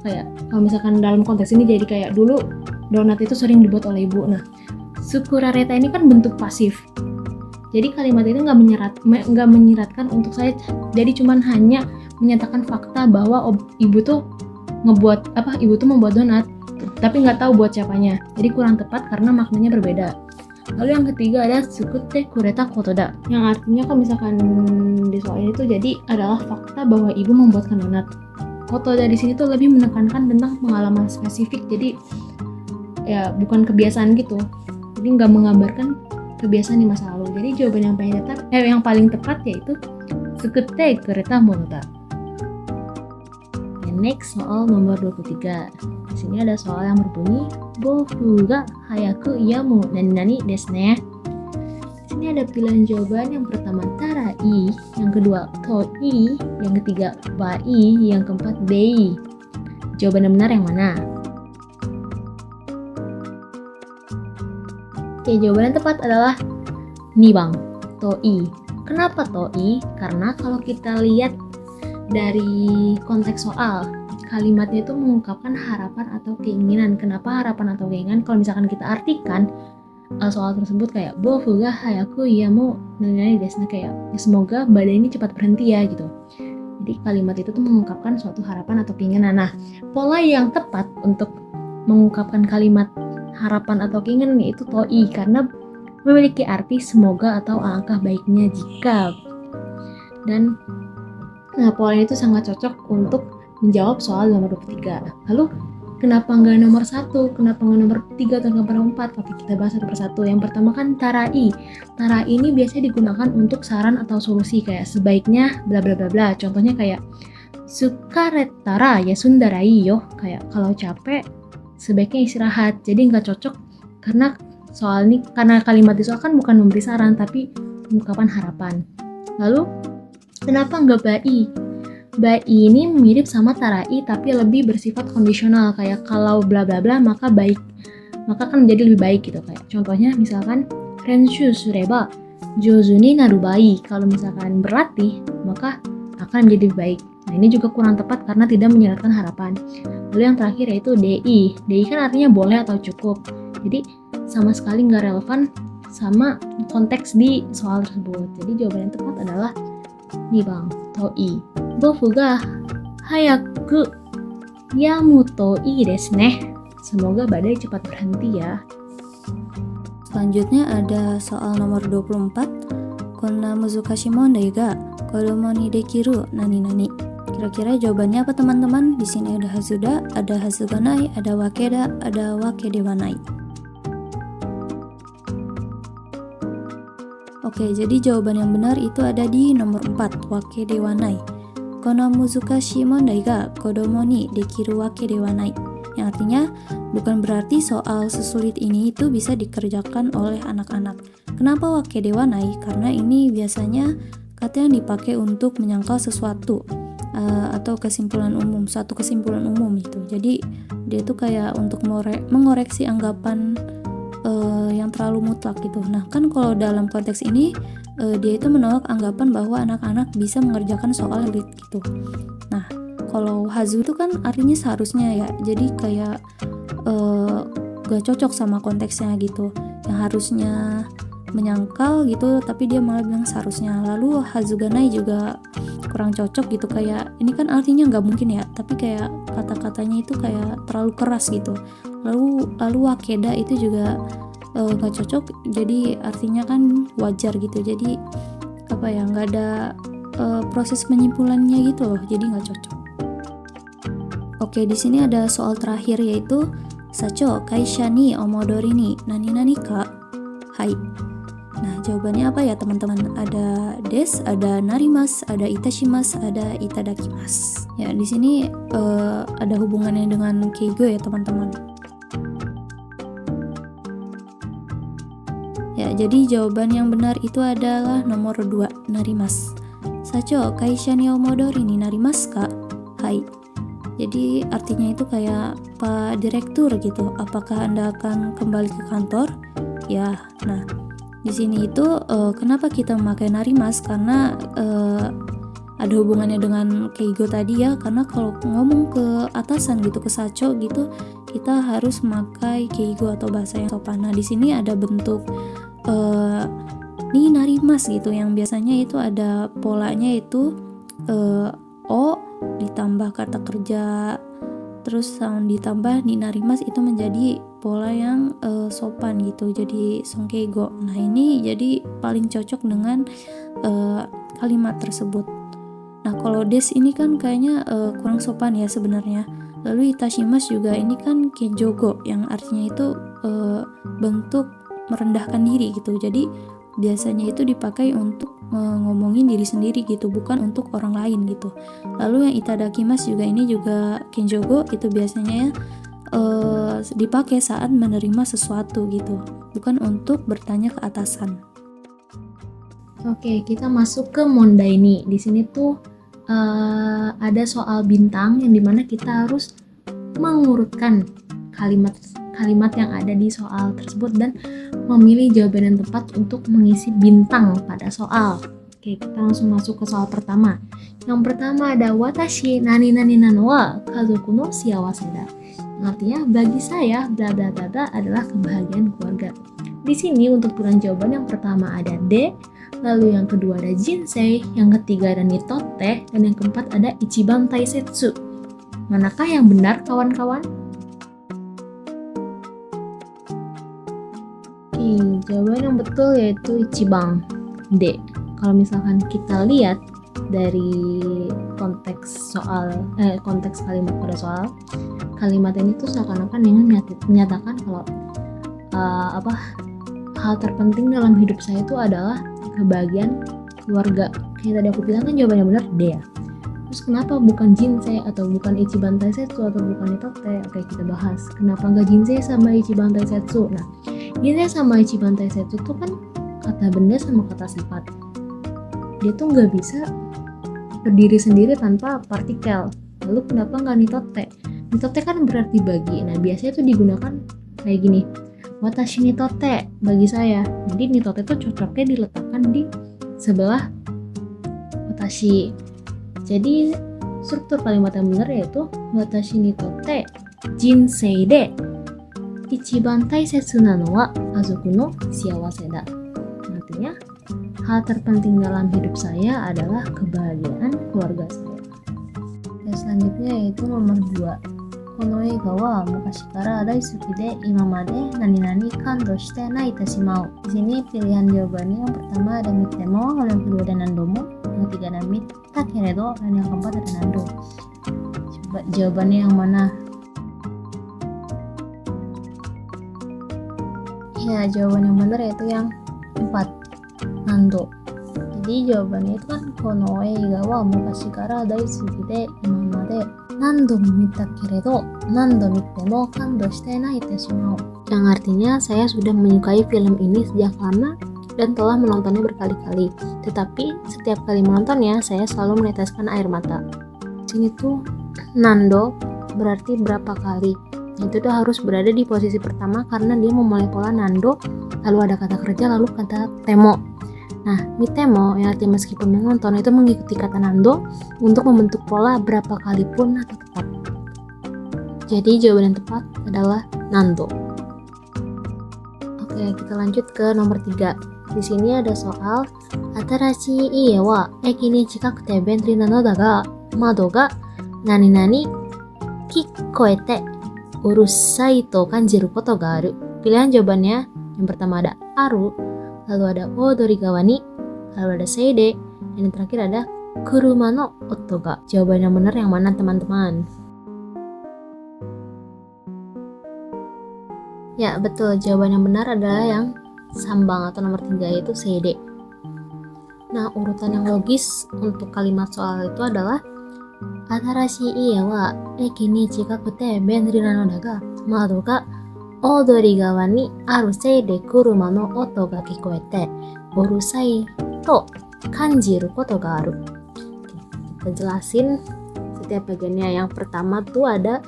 Kayak kalau misalkan dalam konteks ini jadi kayak dulu donat itu sering dibuat oleh ibu. Nah, tsukurareta ini kan bentuk pasif. Jadi kalimat itu nggak menyiratkan untuk saya. Jadi cuman hanya menyatakan fakta bahwa ibu tuh membuat donat, tapi nggak tahu buat siapanya. Jadi kurang tepat karena maknanya berbeda. Lalu yang ketiga ada tsukutte kureta kotoda, yang artinya kalau misalkan di soal ini tuh jadi adalah fakta bahwa ibu membuatkan donat. Kotoda di sini tuh lebih menekankan tentang pengalaman spesifik, jadi ya bukan kebiasaan gitu. Jadi nggak menggambarkan kebiasaan di masa lalu. Jadi jawaban yang paling tepat yaitu tsukutte kureta monoda. Next, soal nomor 23. Di sini ada soal yang berbunyi bofu ga hayaku yamu nani-nani desu ne. Di sini ada pilihan jawaban yang pertama tarai, yang kedua toi, yang ketiga bai, yang keempat bei. Jawaban yang benar yang mana? Oke, jawaban yang tepat adalah nibang, toi. Kenapa toi? Karena kalau kita lihat dari konteks soal, kalimatnya itu mengungkapkan harapan atau keinginan. Kenapa harapan atau keinginan? Kalau misalkan kita artikan soal tersebut kayak bofuga hayaku yamu nani desna, kayak ya semoga badai ini cepat berhenti ya gitu. Jadi kalimat itu tuh mengungkapkan suatu harapan atau keinginan. Nah, pola yang tepat untuk mengungkapkan kalimat harapan atau keinginan itu toi, karena memiliki arti semoga atau alangkah baiknya jika. Dan nah, pola itu sangat cocok untuk menjawab soal nomor 23. Lalu, kenapa nggak nomor 1? Kenapa nggak nomor 3 atau nomor 4? Oke, kita bahas satu persatu. Yang pertama kan tarai. Tarai ini biasanya digunakan untuk saran atau solusi, kayak sebaiknya bla bla bla bla. Contohnya kayak sukaretara ya sundarai yo. Kayak kalau capek, sebaiknya istirahat. Jadi nggak cocok karena kalimat di soal kan bukan memberi saran, tapi ungkapan harapan. Lalu, kenapa nggak bai? Bai ini mirip sama tarai tapi lebih bersifat kondisional, kayak kalau bla bla bla maka kan menjadi lebih baik gitu. Kayak contohnya misalkan renshu sureba jouzu ni naru bai. Kalau misalkan berlatih maka akan menjadi lebih baik. Nah, ini juga kurang tepat karena tidak menyeratkan harapan. Lalu yang terakhir yaitu dei. Dei kan artinya boleh atau cukup. Jadi sama sekali nggak relevan sama konteks di soal tersebut. Jadi jawaban yang tepat adalah nibang toi. Bofu ga hayaku yamu toi desu ne. Semoga badai cepat berhenti ya. Selanjutnya ada soal nomor 24. Konna muzukashi mondai ga kodomo ni dekiru nani-nani. Kira-kira jawabannya apa teman-teman? Di sini ada hazuda, ada hazuganai, ada wakeda, ada wakedewanai. Oke, jadi jawaban yang benar itu ada di nomor 4, wake de wa nai. Kono muzukashi mondai ga kodomo ni dekiru wake de wa nai. Yang artinya bukan berarti soal sesulit ini itu bisa dikerjakan oleh anak-anak. Kenapa wake de wa nai? Karena ini biasanya kata yang dipakai untuk menyangkal sesuatu atau kesimpulan umum, satu kesimpulan umum itu. Jadi dia itu kayak untuk mengoreksi anggapan yang terlalu mutlak gitu. Nah, kan kalau dalam konteks ini dia itu menolak anggapan bahwa anak-anak bisa mengerjakan soal gitu. Nah, kalau hazu itu kan artinya seharusnya ya. Jadi kayak gak cocok sama konteksnya gitu. Yang harusnya menyangkal gitu, tapi dia malah bilang seharusnya. Lalu hazuganai juga kurang cocok gitu, kayak ini kan artinya nggak mungkin ya, tapi kayak kata-katanya itu kayak terlalu keras gitu. Lalu wakeda itu juga nggak cocok, jadi artinya kan wajar gitu, jadi apa ya, nggak ada proses penyimpulannya gitu loh, jadi nggak cocok. Oke, di sini ada soal terakhir yaitu sacho kaisha ni omodori ni nani nani ka hai. Nah, jawabannya apa ya teman-teman? Ada des, ada narimas, ada itashimas, ada itadakimasu. Ya, di sini ada hubungannya dengan keigo ya teman-teman. Ya, jadi jawaban yang benar itu adalah nomor 2, narimas. Sacho kaisha ni omodori ni narimasu ka? Hai. Jadi artinya itu kayak Pak Direktur gitu. Apakah Anda akan kembali ke kantor? Ya, nah di sini itu kenapa kita memakai narimas, karena ada hubungannya dengan keigo tadi ya, karena kalau ngomong ke atasan gitu, ke sacho gitu, kita harus memakai keigo atau bahasa yang sopan. Nah, di sini ada bentuk ni narimas gitu, yang biasanya itu ada polanya itu o ditambah kata kerja, terus sound ditambah ni narimas, itu menjadi pola yang sopan gitu, jadi songkeigo. Nah, ini jadi paling cocok dengan kalimat tersebut. Nah, kalau des ini kan kayaknya kurang sopan ya sebenarnya. Lalu itashimasu juga ini kan kenjogo, yang artinya itu bentuk merendahkan diri gitu. Jadi biasanya itu dipakai untuk ngomongin diri sendiri gitu, bukan untuk orang lain gitu. Lalu yang itadakimasu juga ini juga kenjogo, itu biasanya dipakai saat menerima sesuatu gitu, bukan untuk bertanya ke atasan. Oke, kita masuk ke mondai ni. Di sini tuh ada soal bintang yang dimana kita harus mengurutkan kalimat yang ada di soal tersebut dan memilih jawaban yang tepat untuk mengisi bintang pada soal. Oke, kita langsung masuk ke soal pertama. Yang pertama ada watashi nani nani nano wa kazoku no shiawase da. Artinya bagi saya bla bla bla bla adalah kebahagiaan keluarga. Di sini untuk turunan jawaban yang pertama ada de, lalu yang kedua ada jinsei, yang ketiga ada nitote, dan yang keempat ada ichiban taisetsu. Manakah yang benar kawan-kawan? Oke, jawaban yang betul yaitu ichiban de. Kalau misalkan kita lihat dari konteks kalimat pada soal, kalimat ini tuh seakan-akan ingin menyatakan kalau hal terpenting dalam hidup saya itu adalah kebahagiaan keluarga. Kayak tadi aku bilang kan jawabannya benar D ya. Terus kenapa bukan jinsei atau bukan ichiban taisetsu atau bukan itote? Oke, kita bahas. Kenapa nggak jinsei sama ichiban taisetsu? Nah, jinsei sama ichiban taisetsu tuh kan kata benda sama kata sifat. Dia tuh nggak bisa berdiri sendiri tanpa partikel. Lalu kenapa nggak nitote? Nitote kan berarti bagi. Nah, biasanya itu digunakan kayak gini. Watashi nitote, bagi saya. Jadi nitote itu cocoknya diletakkan di sebelah watashi. Jadi struktur kalimat yang benar yaitu watashi nitote jinsei de ichiban taisetsu nano wa kazoku no shiawase da. Artinya, hal terpenting dalam hidup saya adalah kebahagiaan keluarga saya. Dan selanjutnya yaitu nomor 2. Kono eiga wa mukashi kara daisuki de imamade nani-nani kando shite nai tashimau. Di sini pilihan jawabannya yang pertama ada mitemo, lalu yang kedua ada nandomo, yang ketiga ada mita keredo, dan yang keempat ada nando. Coba jawabannya yang mana? Ya, jawaban yang benar yaitu yang 4. nando. Jadi jawabannya itu kan kono eiga wa mukashi kara daisuki de ima made nando mo mita keredo nando mitte mo kando shite naite shimau. Yang artinya saya sudah menyukai film ini sejak lama dan telah menontonnya berkali-kali. Tetapi setiap kali menontonnya saya selalu meneteskan air mata. Sini tuh nando berarti berapa kali. Itu tuh harus berada di posisi pertama karena dia memulai pola nando, lalu ada kata kerja, lalu kata temo. Nah, mitemo yang artinya meskipun menonton itu mengikuti kata nando untuk membentuk pola berapa kali pun atau tetap. Jadi jawaban yang tepat adalah nando. Oke, kita lanjut ke nomor 3. Di sini ada soal Atarashi ie wa eki ni chikakute benri nano da ga mado ga nani nani kikoete urusai to kanjiru koto ga aru. Pilihan jawabannya yang pertama ada aru, lalu ada odori gawa ni, lalu ada seide, dan yang terakhir ada kuruma no otto ga. Jawaban yang benar yang mana teman-teman? Ya betul, jawaban yang benar adalah yang sambang atau nomor 3 yaitu seide. Nah, urutan yang logis untuk kalimat soal itu adalah Atarashi ie wa eki ni chikakute benri nano da ga mado ga odori gawa ni aru seide kuruma no oto ga kikoete urusai to kanjiru koto ga aru. Kita jelasin setiap bagiannya. Yang pertama tuh ada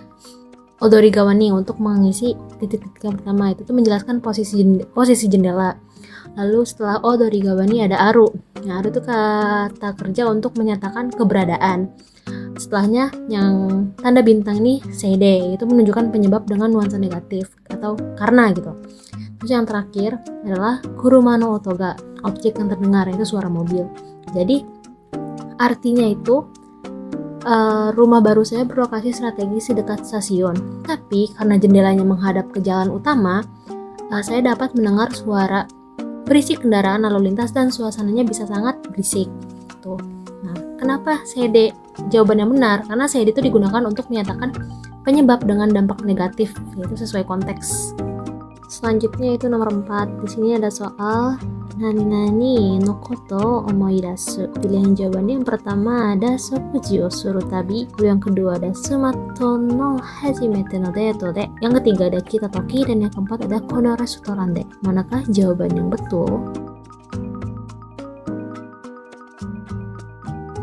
odori gawa ni untuk mengisi titik-titik yang pertama, itu tuh menjelaskan posisi jendela. Lalu setelah odori gawa ni ada aru. Nah, aru itu kata kerja untuk menyatakan keberadaan. Setelahnya yang tanda bintang ini seide, itu menunjukkan penyebab dengan nuansa negatif atau karena gitu. Terus yang terakhir adalah kuruma no oto ga, objek yang terdengar, itu suara mobil. Jadi artinya itu rumah baru saya berlokasi strategis di dekat stasiun. Tapi karena jendelanya menghadap ke jalan utama, saya dapat mendengar suara berisik kendaraan lalu lintas dan suasananya bisa sangat berisik. Tuh. Nah, kenapa CD? Jawabannya benar, karena CD itu digunakan untuk menyatakan penyebab dengan dampak negatif, yaitu sesuai konteks. Selanjutnya itu nomor 4. Di sini ada soal nani no koto omoidasu. Pilihan jawabannya yang pertama ada sokuji o suru tabi, lalu yang kedua ada sumato no hajimete no deto de, yang ketiga ada kita toki, dan yang keempat ada kono restoran de. Manakah jawaban yang betul?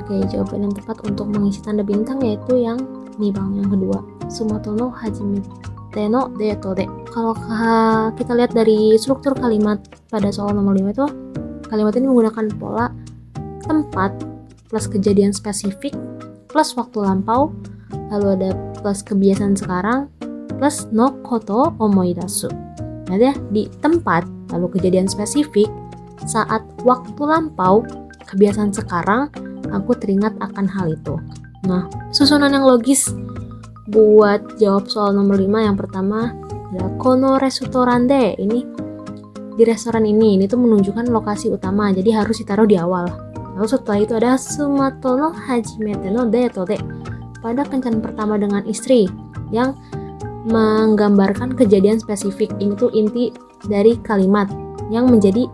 Oke, jawaban yang tepat untuk mengisi tanda bintang yaitu yang nibang, yang kedua, sumato no hajimete no deto de. Kalau kita lihat dari struktur kalimat pada soal nomor 5 itu, kalimat ini menggunakan pola tempat plus kejadian spesifik plus waktu lampau, lalu ada plus kebiasaan sekarang plus no koto omoidasu. Nah, ya, di tempat lalu kejadian spesifik, saat waktu lampau, kebiasaan sekarang, aku teringat akan hal itu. Nah, susunan yang logis buat jawab soal nomor 5 yang pertama adalah kono restoran de. Ini di restoran ini tuh menunjukkan lokasi utama, jadi harus ditaruh di awal. Lalu setelah itu ada sumato no hajimete no deto de, pada kencan pertama dengan istri, yang menggambarkan kejadian spesifik. Ini tuh inti dari kalimat yang menjadi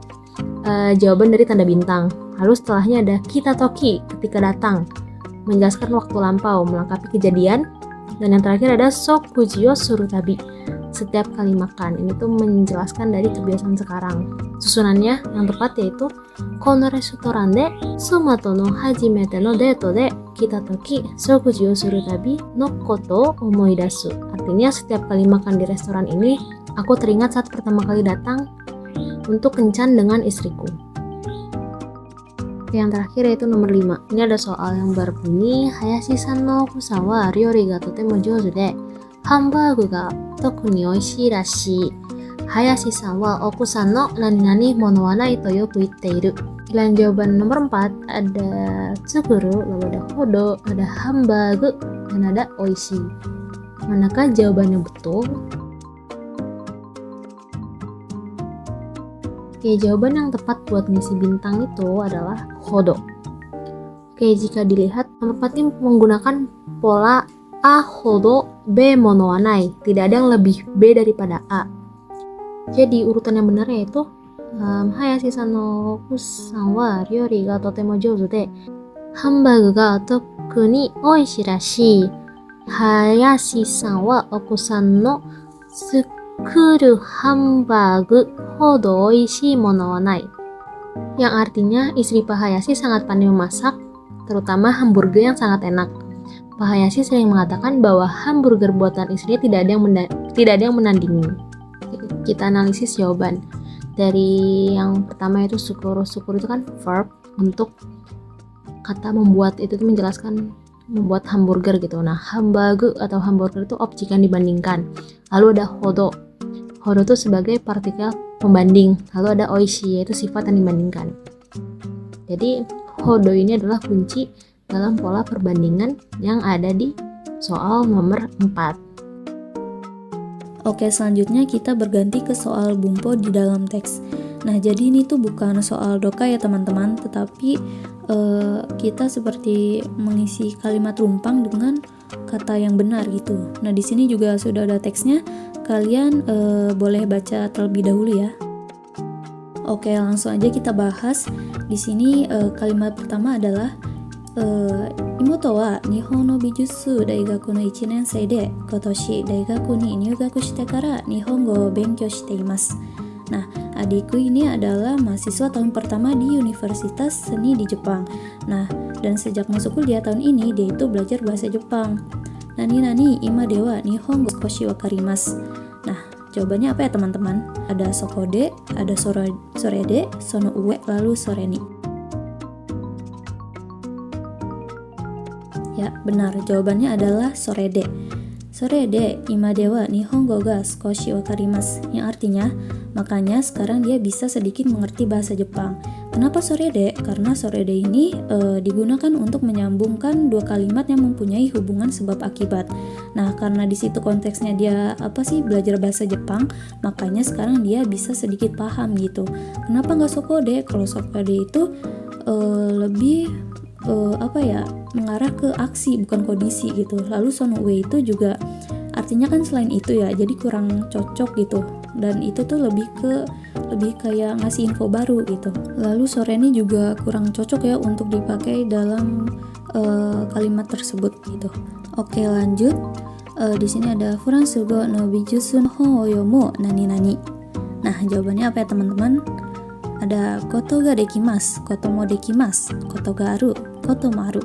jawaban dari tanda bintang. Lalu setelahnya ada kita toki, ketika datang, menjelaskan waktu lampau, melengkapi kejadian. Dan yang terakhir ada sokuji o suru tabi, setiap kali makan. Ini tuh menjelaskan dari kebiasaan sekarang. Susunannya yang tepat yaitu kono restoran de sumato no hajimete no deto de kita toki sokuji o suru tabi no koto omoidasu. Artinya setiap kali makan di restoran ini, aku teringat saat pertama kali datang untuk kencan dengan istriku. Yang terakhir yaitu nomor 5. Ini ada soal yang berbunyi Hayashi-san no okusan wa ryori ga totemo jouzu de hamburger ga toku ni oishii rashii. Hayashi-san wa okusan no nani-nani mono wa nai to yoku itteiru. Pilihan jawaban nomor 4 ada tsuguru, lalu ada hodo, ada hamburger, dan ada oishii. Manakah jawaban yang betul? Oke, jawaban yang tepat buat ngisi bintang itu adalah hodo. Oke, jika dilihat, nomor 4 ini menggunakan pola A hodo B mono wa nai. Tidak ada yang lebih B daripada A. Jadi, urutan yang benar yaitu 林さんの奥さんは料理がとても上手で、ハンバーグが特に美味しいらしい。林さんは奥さんの作るハンバーグほど美味しいものはない. Yang artinya istri Pak Hayashi sangat pandai memasak, terutama hamburger yang sangat enak. Pak Hayashi sering mengatakan bahwa hamburger buatan istrinya tidak ada yang menandingi. Kita analisis jawaban. Dari yang pertama itu syukur itu kan verb untuk kata membuat, itu tuh menjelaskan membuat hamburger gitu. Nah, hamburger atau hamburger itu objek yang dibandingkan. Lalu ada hodo. Hodo itu sebagai partikel pembanding. Lalu ada oishi, yaitu sifat yang dibandingkan. Jadi hodo ini adalah kunci dalam pola perbandingan yang ada di soal nomor 4. Oke, selanjutnya kita berganti ke soal bumpo di dalam teks. Nah, jadi ini tuh bukan soal doka ya teman-teman, tetapi kita seperti mengisi kalimat rumpang dengan kata yang benar gitu. Nah, di sini juga sudah ada teksnya. Kalian boleh baca terlebih dahulu ya. Oke, langsung aja kita bahas. Di sini kalimat pertama adalah Imoto wa Nihon no Bijutsu Daigaku no 1年生で今年大学に入学してから日本語を勉強しています. Nah, adikku ini adalah mahasiswa tahun pertama di Universitas Seni di Jepang. Nah, dan sejak masuk kuliah tahun ini dia itu belajar bahasa Jepang. Nani ima dewa Nihongo skoshi wakarimasu. Nah, jawabannya apa ya teman-teman? Ada sokode, ada sorede, sono ue, lalu soreni. Ya, benar. Jawabannya adalah sorede. Sorede ima dewa Nihongo ga skoshi wakarimasu. Yang artinya, makanya sekarang dia bisa sedikit mengerti bahasa Jepang. Kenapa sorede? Karena sorede ini digunakan untuk menyambungkan dua kalimat yang mempunyai hubungan sebab akibat. Nah, karena di situ konteksnya dia belajar bahasa Jepang, makanya sekarang dia bisa sedikit paham gitu. Kenapa nggak sokode? Kalau sokode itu lebih mengarah ke aksi bukan kondisi gitu. Lalu sonoue itu juga artinya kan selain itu ya, jadi kurang cocok gitu. Dan itu tuh lebih kayak ngasih info baru gitu. Lalu soreni juga kurang cocok ya untuk dipakai dalam kalimat tersebut gitu. Oke, lanjut. Di sini ada Furansugo no bijutsu no hon o yomu nani. Nah, jawabannya apa ya teman-teman? Ada koto ga dekimasu, koto mo dekimasu, koto ga aru, koto mo aru.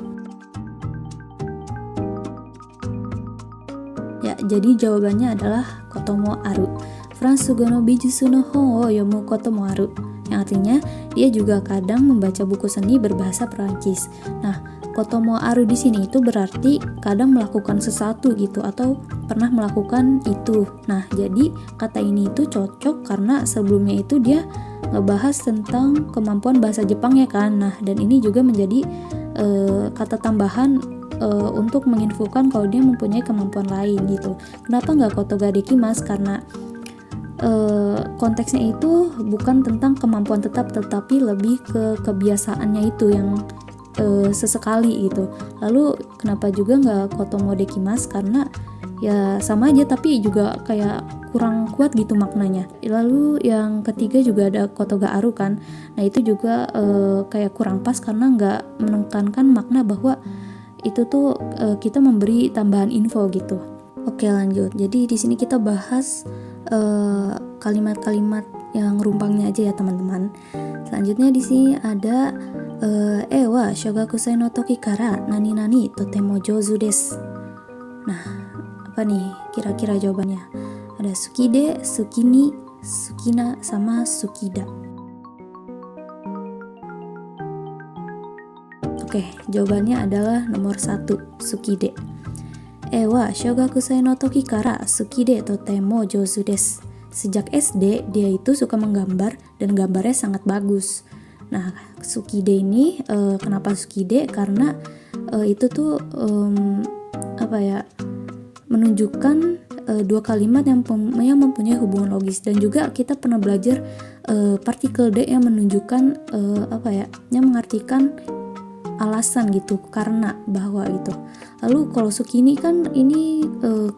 Ya, jadi jawabannya adalah koto mo aru. Furansugo no bijutsu no hon o yomu koto mo aru. Yang artinya dia juga kadang membaca buku seni berbahasa Perancis. Nah, koto mo aru di sini itu berarti kadang melakukan sesuatu gitu atau pernah melakukan itu. Nah, jadi kata ini itu cocok karena sebelumnya itu dia ngebahas tentang kemampuan bahasa Jepang ya kan. Nah, dan ini juga menjadi kata tambahan untuk menginfokan kalau dia mempunyai kemampuan lain gitu. Kenapa nggak koto ga dekimasu? Karena konteksnya itu bukan tentang kemampuan tetap, tetapi lebih ke kebiasaannya itu yang sesekali gitu. Lalu kenapa juga nggak koto mo dekimasu? Karena ya sama aja tapi juga kayak kurang kuat gitu maknanya. Lalu yang ketiga juga ada koto ga aru kan. Nah, itu juga kayak kurang pas karena nggak menekankan makna bahwa itu tuh kita memberi tambahan info gitu. Oke, lanjut. Jadi di sini kita bahas kalimat-kalimat yang rumpangnya aja ya teman-teman. Selanjutnya di sini ada wa shogakusei no toki kara nani totemo jouzu desu. Nah, apa nih kira-kira jawabannya? Ada sukide, sukini, sukina, sama sukida. Oke, jawabannya adalah nomor 1, sukide. Wa shogakusei no toki kara sukide totemo jouzu desu. Sejak SD dia itu suka menggambar dan gambarnya sangat bagus. Nah, sukide ini kenapa sukide? Karena itu tuh menunjukkan dua kalimat yang mempunyai hubungan logis. Dan juga kita pernah belajar partikel D yang menunjukkan yang mengartikan alasan gitu, karena bahwa gitu. Lalu kalau sukini kan ini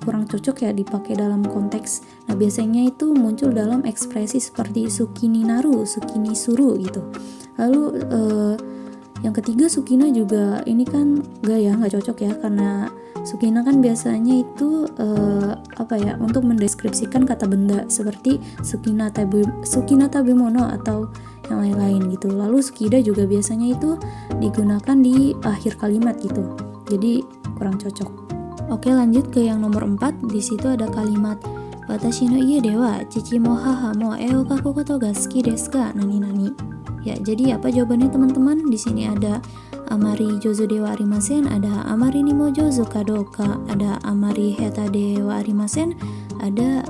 kurang cocok ya dipakai dalam konteks. Nah biasanya itu muncul dalam ekspresi seperti sukini naru, sukini suru gitu. Lalu yang ketiga sukina juga ini kan nggak cocok ya, karena sukina kan biasanya itu untuk mendeskripsikan kata benda seperti sukina tabemono atau yang lain-lain gitu. Lalu sukida juga biasanya itu digunakan di akhir kalimat gitu. Jadi kurang cocok. Oke, lanjut ke yang nomor 4. Di situ ada kalimat watashi no ie de wa chichi mo haha mo e o kaku koto ga suki desu ga nani. Ya, jadi apa jawabannya teman-teman? Di sini ada amari jozu de wa arimasen, ada amari ni mo jozu kadoka, ada amari heta de wa arimasen, ada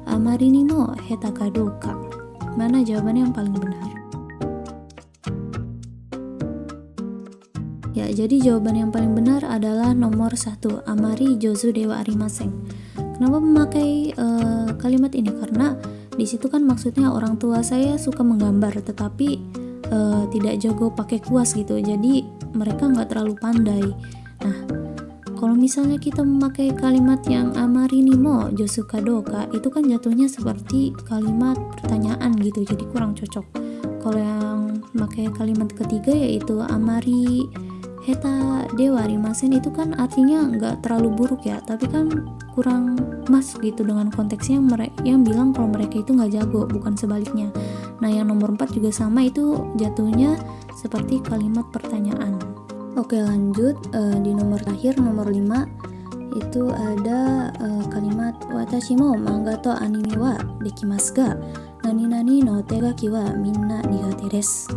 amari ni mo heta kadoka. Mana jawabannya yang paling benar? Ya, jadi jawaban yang paling benar adalah nomor 1, amari jozu de wa arimasen. Kenapa memakai kalimat ini? Karena di situ kan maksudnya orang tua saya suka menggambar, tetapi tidak jago pakai kuas gitu. Jadi mereka nggak terlalu pandai. Nah, kalau misalnya kita memakai kalimat yang amari ni mo jozu kadoka, itu kan jatuhnya seperti kalimat pertanyaan gitu. Jadi kurang cocok. Kalau yang memakai kalimat ketiga yaitu amari heta dewa arimasen, itu kan artinya nggak terlalu buruk ya, tapi kan kurang mas gitu dengan konteksnya yang bilang kalau mereka itu nggak jago, bukan sebaliknya. Nah yang nomor 4 juga sama, itu jatuhnya seperti kalimat pertanyaan. Oke, lanjut di nomor terakhir, nomor 5 itu ada kalimat watashi mo manga to anime wa dekimasu ga nani no tegaki wa minna nigate desu.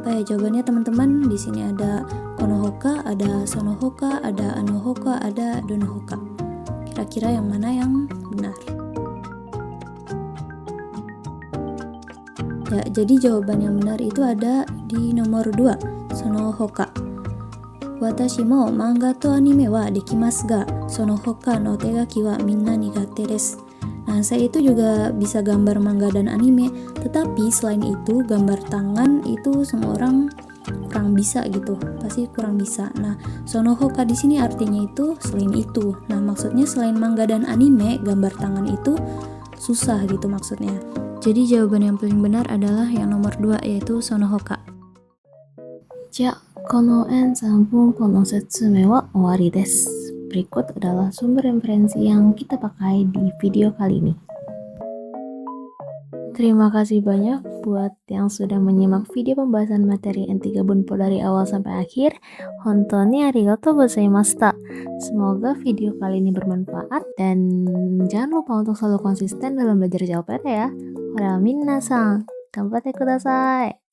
Apa ya jawabannya teman-teman? Di sini ada konohoka, ada sonohoka, ada anohoka, ada donohoka. Kira-kira yang mana yang benar? Ya, jadi jawaban yang benar itu ada di nomor 2, sonohoka. Watashi mo manga to anime wa dekimasu ga sonohoka no tegaki wa minna nigate desu. Nah, saya itu juga bisa gambar manga dan anime, tetapi selain itu gambar tangan itu semua orang kurang bisa gitu, pasti kurang bisa. Nah, sonohoka di sini artinya itu selain itu. Nah, maksudnya selain manga dan anime, gambar tangan itu susah gitu maksudnya. Jadi jawaban yang paling benar adalah yang nomor 2 yaitu sonohoka. Ja, kono en sambung kono setsume wa owari desu. Berikut adalah sumber referensi yang kita pakai di video kali ini. Terima kasih banyak buat yang sudah menyimak video pembahasan materi N3 Bunpo dari awal sampai akhir. Hontou ni arigatou gozaimashita. Semoga video kali ini bermanfaat dan jangan lupa untuk selalu konsisten dalam belajar JLPT ya. Hora minna-san, ganbatte kudasai.